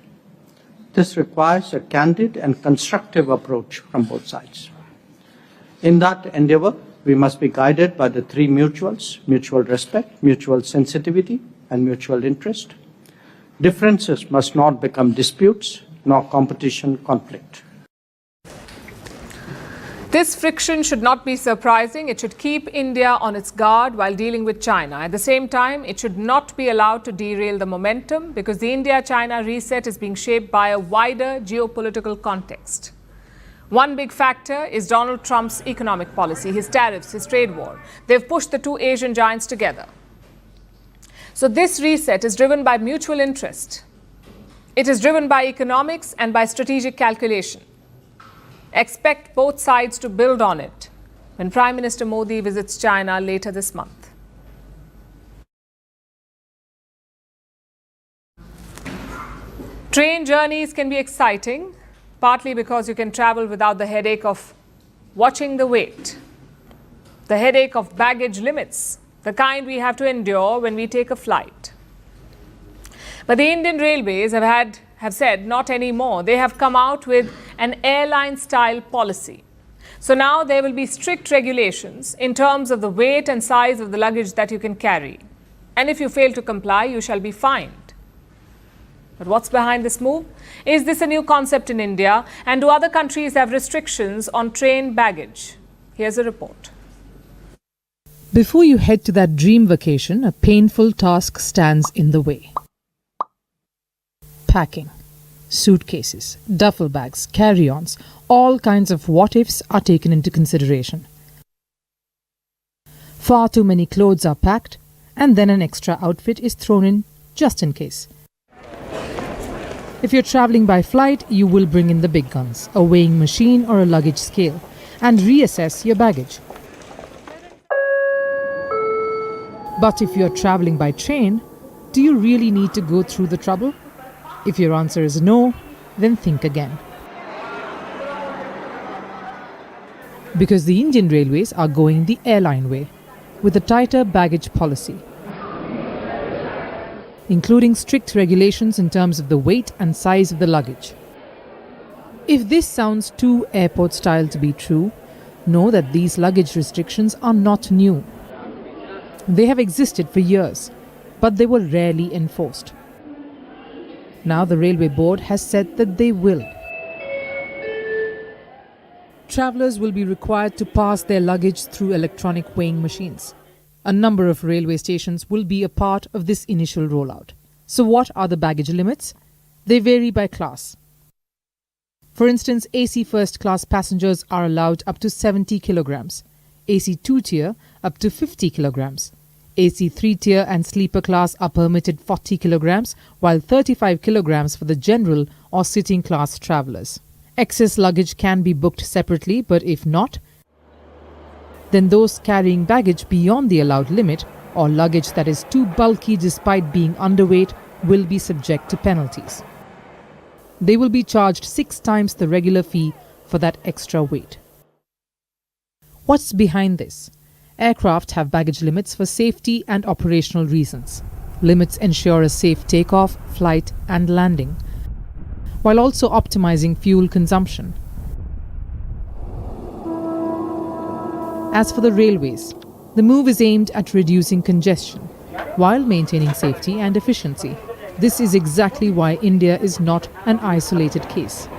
This requires a candid and constructive approach from both sides. In that endeavor, we must be guided by the three mutuals: mutual respect, mutual sensitivity, and mutual interest. Differences must not become disputes, nor competition, conflict. This friction should not be surprising. It should keep India on its guard while dealing with China. At the same time, it should not be allowed to derail the momentum because the India-China reset is being shaped by a wider geopolitical context. One big factor is Donald Trump's economic policy, his tariffs, his trade war. They've pushed the two Asian giants together. So this reset is driven by mutual interest. It is driven by economics and by strategic calculation. Expect both sides to build on it when Prime Minister Modi visits China later this month. Train journeys can be exciting, partly because you can travel without the headache of watching the wait, the headache of baggage limits, the kind we have to endure when we take a flight. But the Indian Railways have had have said not anymore. They have come out with an airline-style policy. So now there will be strict regulations in terms of the weight and size of the luggage that you can carry. And if you fail to comply, you shall be fined. But what's behind this move? Is this a new concept in India? And do other countries have restrictions on train baggage? Here's a report. Before you head to that dream vacation, a painful task stands in the way. Packing. Suitcases, duffel bags, carry-ons, all kinds of what-ifs are taken into consideration. Far too many clothes are packed, and then an extra outfit is thrown in just in case. If you're traveling by flight, you will bring in the big guns, a weighing machine or a luggage scale, and reassess your baggage. But if you're traveling by train, do you really need to go through the trouble? If your answer is no, then think again. Because the Indian Railways are going the airline way, with a tighter baggage policy, including strict regulations in terms of the weight and size of the luggage. If this sounds too airport style to be true, know that these luggage restrictions are not new. They have existed for years, but they were rarely enforced. Now the Railway Board has said that they will. Travellers will be required to pass their luggage through electronic weighing machines. A number of railway stations will be a part of this initial rollout. So what are the baggage limits? They vary by class. For instance, AC first class passengers are allowed up to 70 kilograms, AC 2 tier up to 50 kilograms. AC 3 tier and sleeper class are permitted 40 kilograms, while 35 kilograms for the general or sitting class travellers. Excess luggage can be booked separately, but if not, then those carrying baggage beyond the allowed limit or luggage that is too bulky despite being underweight will be subject to penalties. They will be charged 6 times the regular fee for that extra weight. What's behind this? Aircraft have baggage limits for safety and operational reasons. Limits ensure a safe takeoff, flight, and landing, while also optimizing fuel consumption. As for the railways, the move is aimed at reducing congestion while maintaining safety and efficiency. This is exactly why India is not an isolated case.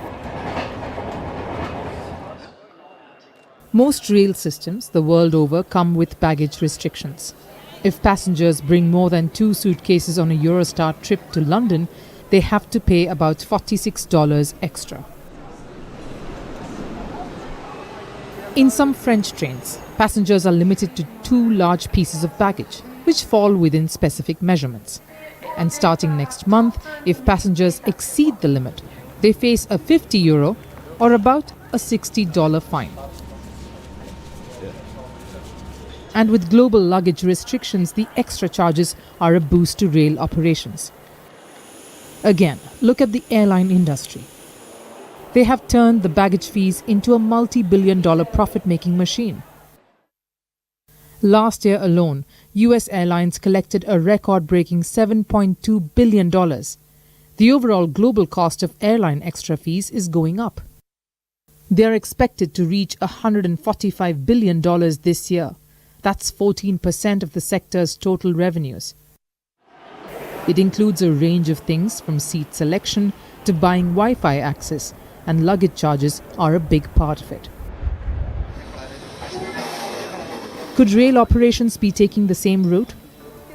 Most rail systems the world over come with baggage restrictions. If passengers bring more than 2 suitcases on a Eurostar trip to London, they have to pay about $46 extra. In some French trains, passengers are limited to 2 large pieces of baggage, which fall within specific measurements. And starting next month, if passengers exceed the limit, they face a €50 or about a $60 fine. And with global luggage restrictions, the extra charges are a boost to rail operations. Again, look at the airline industry. They have turned the baggage fees into a multi-billion-dollar profit-making machine. Last year alone, US airlines collected a record-breaking $7.2 billion. The overall global cost of airline extra fees is going up. They are expected to reach $145 billion this year. That's 14% of the sector's total revenues. It includes a range of things from seat selection to buying Wi-Fi access, and luggage charges are a big part of it. Could rail operations be taking the same route?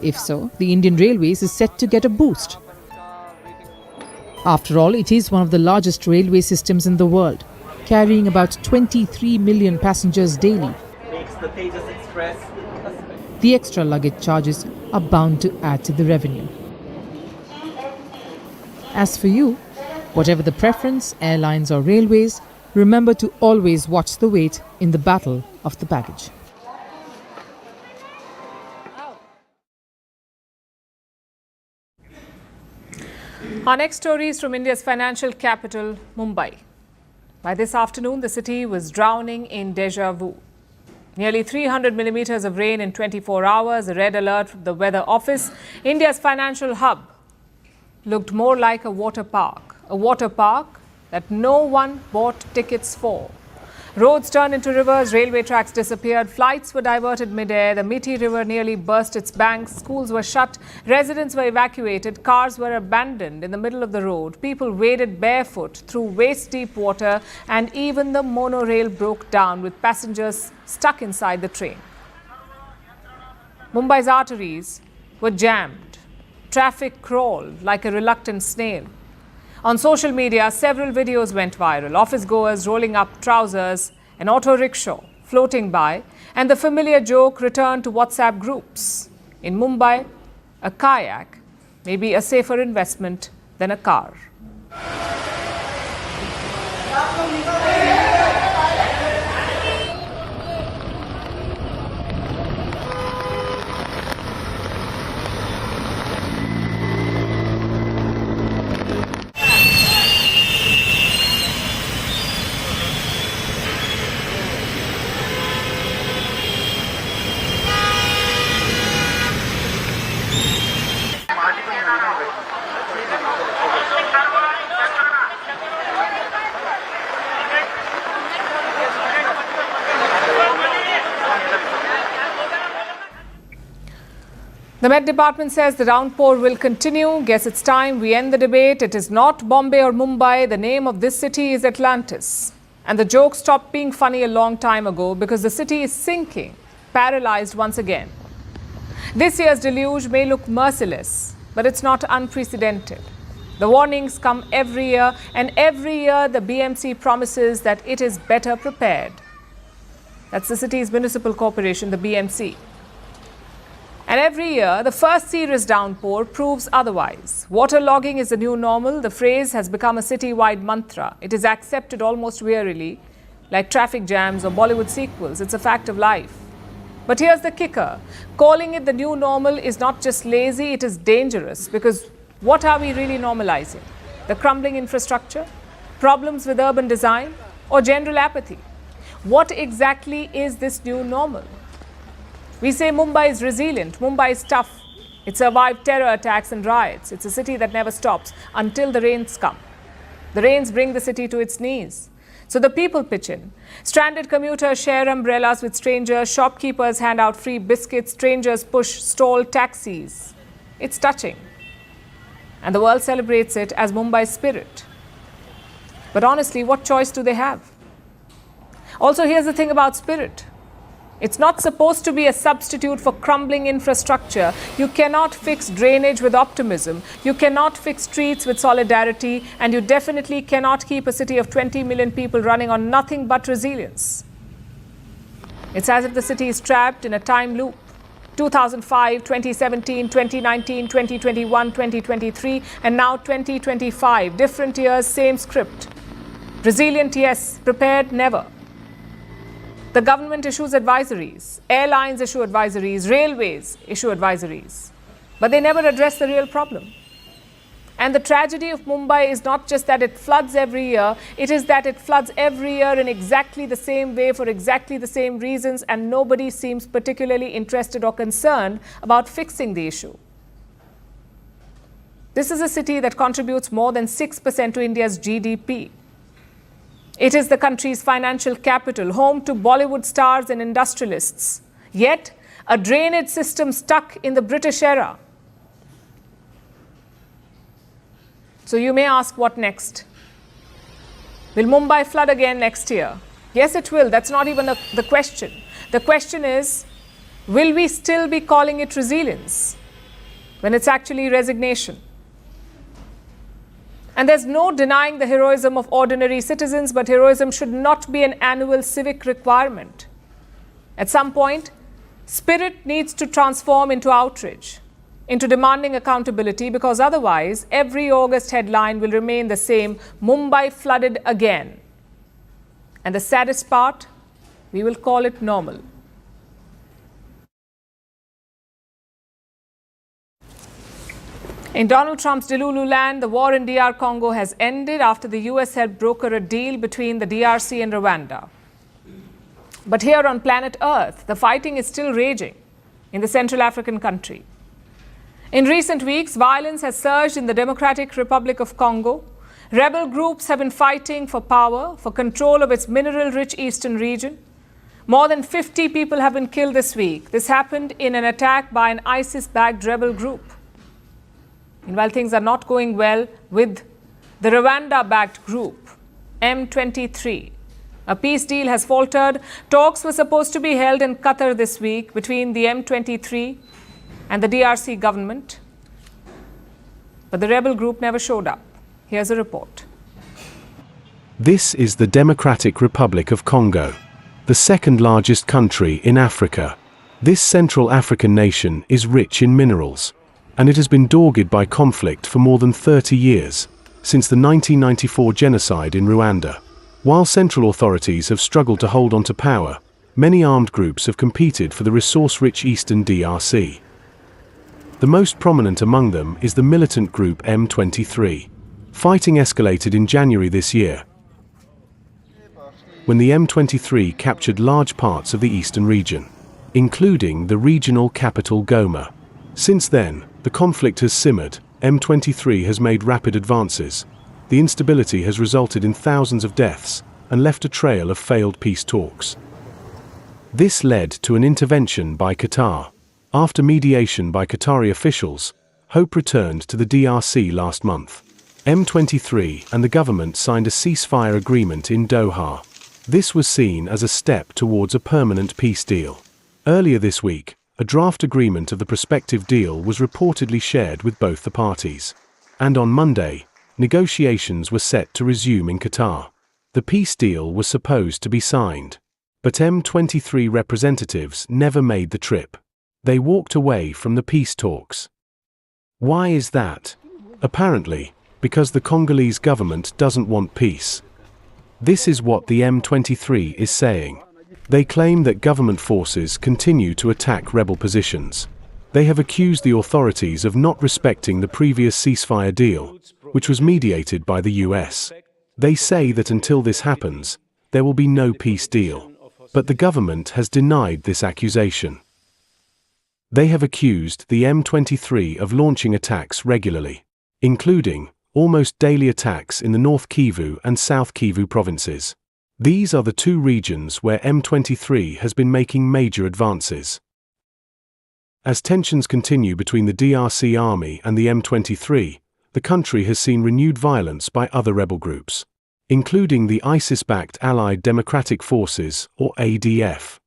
If so, the Indian Railways is set to get a boost. After all, it is one of the largest railway systems in the world, carrying about 23 million passengers daily. The extra luggage charges are bound to add to the revenue. As for you, whatever the preference, airlines or railways, remember to always watch the weight in the battle of the baggage. Our next story is from India's financial capital, Mumbai. By this afternoon, the city was drowning in déjà vu. Nearly 300 millimeters of rain in 24 hours, a red alert from the Weather Office. India's financial hub looked more like a water park. a water park that no one bought tickets for. Roads turned into rivers, railway tracks disappeared, flights were diverted mid-air, the Miti River nearly burst its banks, schools were shut, residents were evacuated, cars were abandoned in the middle of the road, people waded barefoot through waist-deep water, and even the monorail broke down with passengers stuck inside the train. Mumbai's arteries were jammed. Traffic crawled like a reluctant snail. On social media, several videos went viral. Office-goers rolling up trousers, an auto rickshaw floating by, and the familiar joke returned to WhatsApp groups. In Mumbai, a kayak may be a safer investment than a car. The Met Department says the downpour will continue. Guess it's time we end the debate. It is not Bombay or Mumbai. The name of this city is Atlantis. And the joke stopped being funny a long time ago because the city is sinking, paralyzed once again. This year's deluge may look merciless, but it's not unprecedented. The warnings come every year, and every year the BMC promises that it is better prepared. That's the city's municipal corporation, the BMC. And every year, the first serious downpour proves otherwise. Waterlogging is the new normal. The phrase has become a city-wide mantra. It is accepted almost wearily, like traffic jams or Bollywood sequels. It's a fact of life. But here's the kicker. Calling it the new normal is not just lazy, it is dangerous. Because what are we really normalizing? The crumbling infrastructure? Problems with urban design? Or general apathy? What exactly is this new normal? We say Mumbai is resilient, Mumbai is tough. It survived terror attacks and riots. It's a city that never stops until the rains come. The rains bring the city to its knees. So the people pitch in. Stranded commuters share umbrellas with strangers, shopkeepers hand out free biscuits, strangers push stalled taxis. It's touching. And the world celebrates it as Mumbai's spirit. But honestly, what choice do they have? Also, here's the thing about spirit. It's not supposed to be a substitute for crumbling infrastructure. You cannot fix drainage with optimism. You cannot fix streets with solidarity. And you definitely cannot keep a city of 20 million people running on nothing but resilience. It's as if the city is trapped in a time loop. 2005, 2017, 2019, 2021, 2023, and now 2025. Different years, same script. Resilient, yes. Prepared, never. The government issues advisories, airlines issue advisories, railways issue advisories, but they never address the real problem. And the tragedy of Mumbai is not just that it floods every year, it is that it floods every year in exactly the same way for exactly the same reasons, and nobody seems particularly interested or concerned about fixing the issue. This is a city that contributes more than 6% to India's GDP. It is the country's financial capital, home to Bollywood stars and industrialists. Yet, a drainage system stuck in the British era. So you may ask, what next? Will Mumbai flood again next year? Yes, it will. That's not even the question. The question is, will we still be calling it resilience when it's actually resignation? And there's no denying the heroism of ordinary citizens, but heroism should not be an annual civic requirement. At some point, spirit needs to transform into outrage, into demanding accountability, because otherwise every August headline will remain the same: Mumbai flooded again. And the saddest part, we will call it normal. In Donald Trump's Delulu land, the war in DR Congo has ended after the US helped broker a deal between the DRC and Rwanda. But here on planet Earth, the fighting is still raging in the Central African country. In recent weeks, violence has surged in the Democratic Republic of Congo. Rebel groups have been fighting for power, for control of its mineral-rich eastern region. More than 50 people have been killed this week. This happened in an attack by an ISIS-backed rebel group. Meanwhile, things are not going well with the Rwanda-backed group, M23. A peace deal has faltered. Talks were supposed to be held in Qatar this week between the M23 and the DRC government. But the rebel group never showed up. Here's a report. This is the Democratic Republic of Congo, the second largest country in Africa. This Central African nation is rich in minerals, and it has been dogged by conflict for more than 30 years, since the 1994 genocide in Rwanda. While central authorities have struggled to hold on to power, many armed groups have competed for the resource-rich eastern DRC. The most prominent among them is the militant group M23. Fighting escalated in January this year, when the M23 captured large parts of the eastern region, including the regional capital Goma. Since then, the conflict has simmered. M23 has made rapid advances. The instability has resulted in thousands of deaths and left a trail of failed peace talks. This led to an intervention by Qatar. After mediation by Qatari officials, hope returned to the DRC last month. M23 and the government signed a ceasefire agreement in Doha. This was seen as a step towards a permanent peace deal. Earlier this week, a draft agreement of the prospective deal was reportedly shared with both the parties. And on Monday, negotiations were set to resume in Qatar. The peace deal was supposed to be signed, but M23 representatives never made the trip. They walked away from the peace talks. Why is that? Apparently, because the Congolese government doesn't want peace. This is what the M23 is saying. They claim that government forces continue to attack rebel positions. They have accused the authorities of not respecting the previous ceasefire deal, which was mediated by the US. They say that until this happens, there will be no peace deal. But the government has denied this accusation. They have accused the M23 of launching attacks regularly, including almost daily attacks in the North Kivu and South Kivu provinces. These are the two regions where M23 has been making major advances. As tensions continue between the DRC army and the M23, the country has seen renewed violence by other rebel groups, including the ISIS-backed Allied Democratic Forces, or ADF.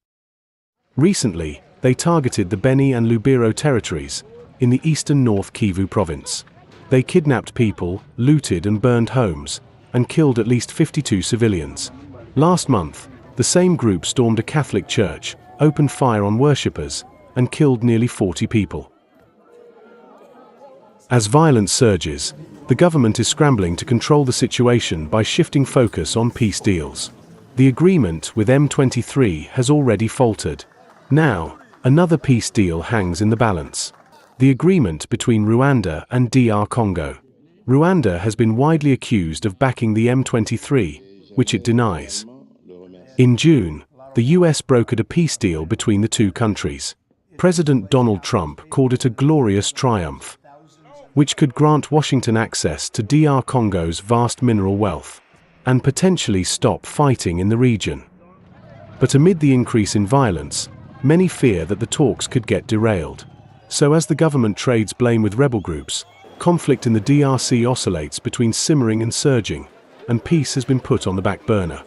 Recently, they targeted the Beni and Lubero territories in the eastern North Kivu province. They kidnapped people, looted and burned homes, and killed at least 52 civilians. Last month, the same group stormed a Catholic church, opened fire on worshippers, and killed nearly 40 people. As violence surges, the government is scrambling to control the situation by shifting focus on peace deals. The agreement with M23 has already faltered. Now, another peace deal hangs in the balance. The agreement between Rwanda and DR Congo. Rwanda has been widely accused of backing the M23, which it denies. In June, the US brokered a peace deal between the two countries. President Donald Trump called it a glorious triumph, which could grant Washington access to DR Congo's vast mineral wealth, and potentially stop fighting in the region. But amid the increase in violence, many fear that the talks could get derailed. So as the government trades blame with rebel groups, conflict in the DRC oscillates between simmering and surging, and peace has been put on the back burner.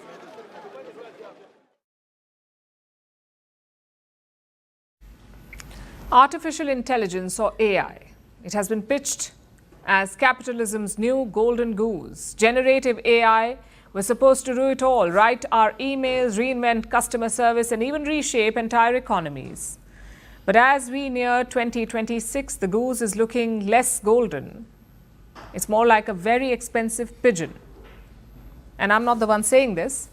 Artificial intelligence, or AI. It has been pitched as capitalism's new golden goose. Generative AI was supposed to do it all, write our emails, reinvent customer service, and even reshape entire economies. But as we near 2026, the goose is looking less golden. It's more like a very expensive pigeon. And I'm not the one saying this.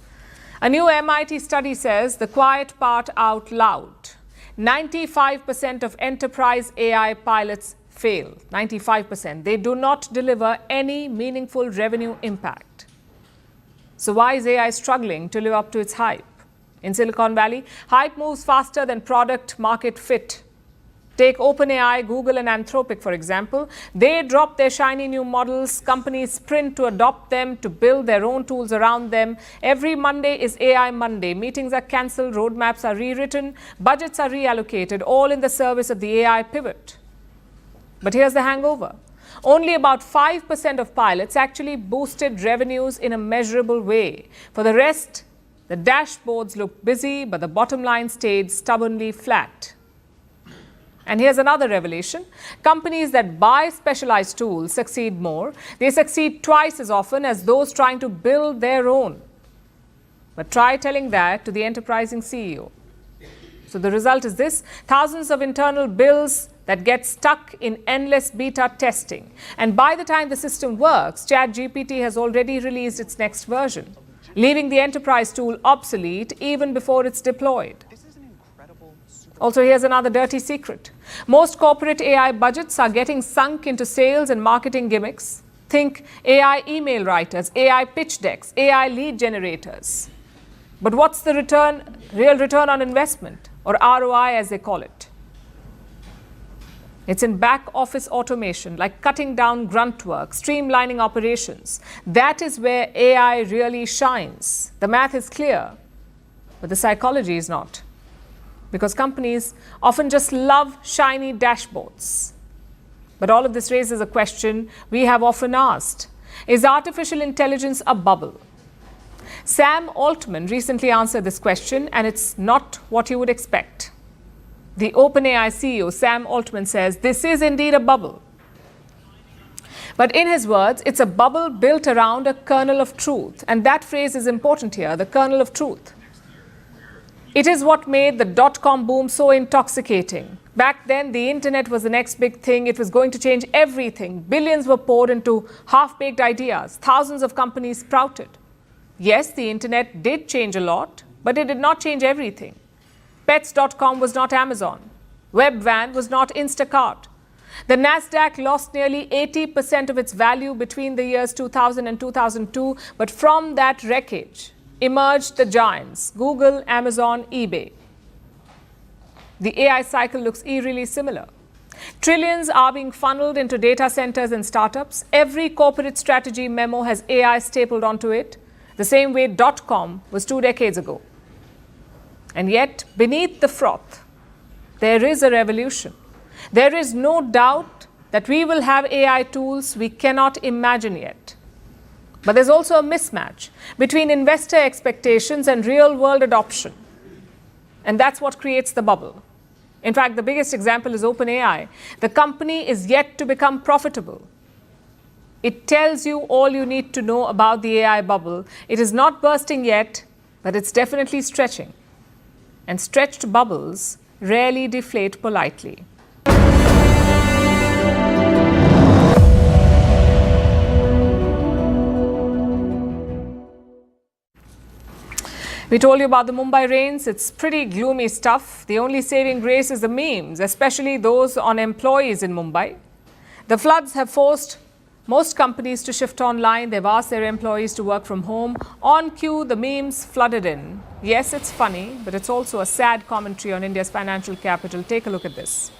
A new MIT study says the quiet part out loud. 95% of enterprise AI pilots fail. 95%. They do not deliver any meaningful revenue impact. So why is AI struggling to live up to its hype? In Silicon Valley, hype moves faster than product market fit. Take OpenAI, Google and Anthropic, for example. They drop their shiny new models. Companies sprint to adopt them, to build their own tools around them. Every Monday is AI Monday. Meetings are cancelled, roadmaps are rewritten, budgets are reallocated, all in the service of the AI pivot. But here's the hangover. Only about 5% of pilots actually boosted revenues in a measurable way. For the rest, the dashboards looked busy, but the bottom line stayed stubbornly flat. And here's another revelation. Companies that buy specialized tools succeed more. They succeed twice as often as those trying to build their own. But try telling that to the enterprising CEO. So the result is this: thousands of internal builds that get stuck in endless beta testing. And by the time the system works, ChatGPT has already released its next version, leaving the enterprise tool obsolete even before it's deployed. Also, here's another dirty secret. Most corporate AI budgets are getting sunk into sales and marketing gimmicks. Think AI email writers, AI pitch decks, AI lead generators. But what's the real return on investment, or ROI as they call it? It's in back office automation, like cutting down grunt work, streamlining operations. That is where AI really shines. The math is clear, but the psychology is not. Because companies often just love shiny dashboards. But all of this raises a question we have often asked. Is artificial intelligence a bubble? Sam Altman recently answered this question, and it's not what you would expect. The OpenAI CEO, Sam Altman, says this is indeed a bubble. But in his words, it's a bubble built around a kernel of truth. And that phrase is important here, the kernel of truth. It is what made the dot-com boom so intoxicating. Back then, the internet was the next big thing. It was going to change everything. Billions were poured into half-baked ideas. Thousands of companies sprouted. Yes, the internet did change a lot, but it did not change everything. Pets.com was not Amazon. Webvan was not Instacart. The Nasdaq lost nearly 80% of its value between the years 2000 and 2002, but from that wreckage emerged the giants: Google, Amazon, eBay. The AI cycle looks eerily similar. Trillions are being funneled into data centers and startups. Every corporate strategy memo has AI stapled onto it, the same way .com was 2 decades ago. And yet, beneath the froth, there is a revolution. There is no doubt that we will have AI tools we cannot imagine yet. But there's also a mismatch between investor expectations and real-world adoption. And that's what creates the bubble. In fact, the biggest example is OpenAI. The company is yet to become profitable. It tells you all you need to know about the AI bubble. It is not bursting yet, but it's definitely stretching. And stretched bubbles rarely deflate politely. We told you about the Mumbai rains. It's pretty gloomy stuff. The only saving grace is the memes, especially those on employees in Mumbai. The floods have forced most companies to shift online. They've asked their employees to work from home. On cue, the memes flooded in. Yes, it's funny, but it's also a sad commentary on India's financial capital. Take a look at this.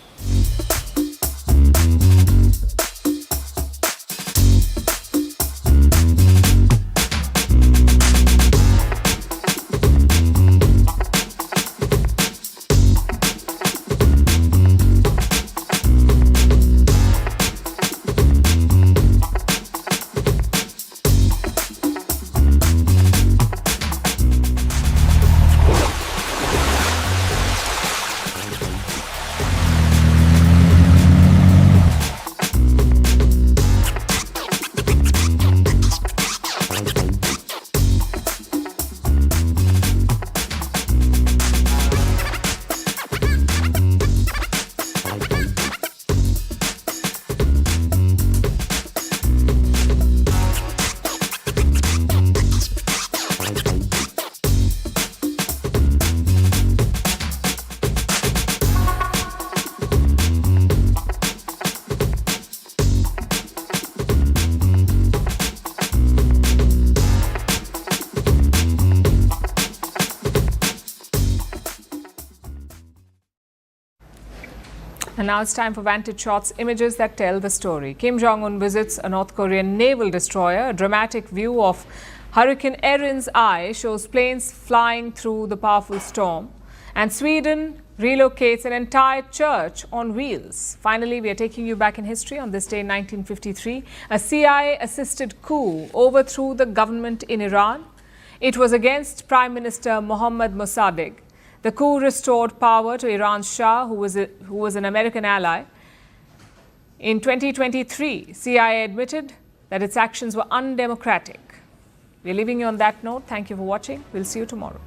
And now it's time for Vantage Shots, images that tell the story. Kim Jong-un visits a North Korean naval destroyer. A dramatic view of Hurricane Erin's eye shows planes flying through the powerful storm. And Sweden relocates an entire church on wheels. Finally, we are taking you back in history. On this day in 1953, a CIA-assisted coup overthrew the government in Iran. It was against Prime Minister Mohammad Mossadegh. The coup restored power to Iran's Shah, who was an American ally. In 2023, CIA admitted that its actions were undemocratic. We're leaving you on that note. Thank you for watching. We'll see you tomorrow.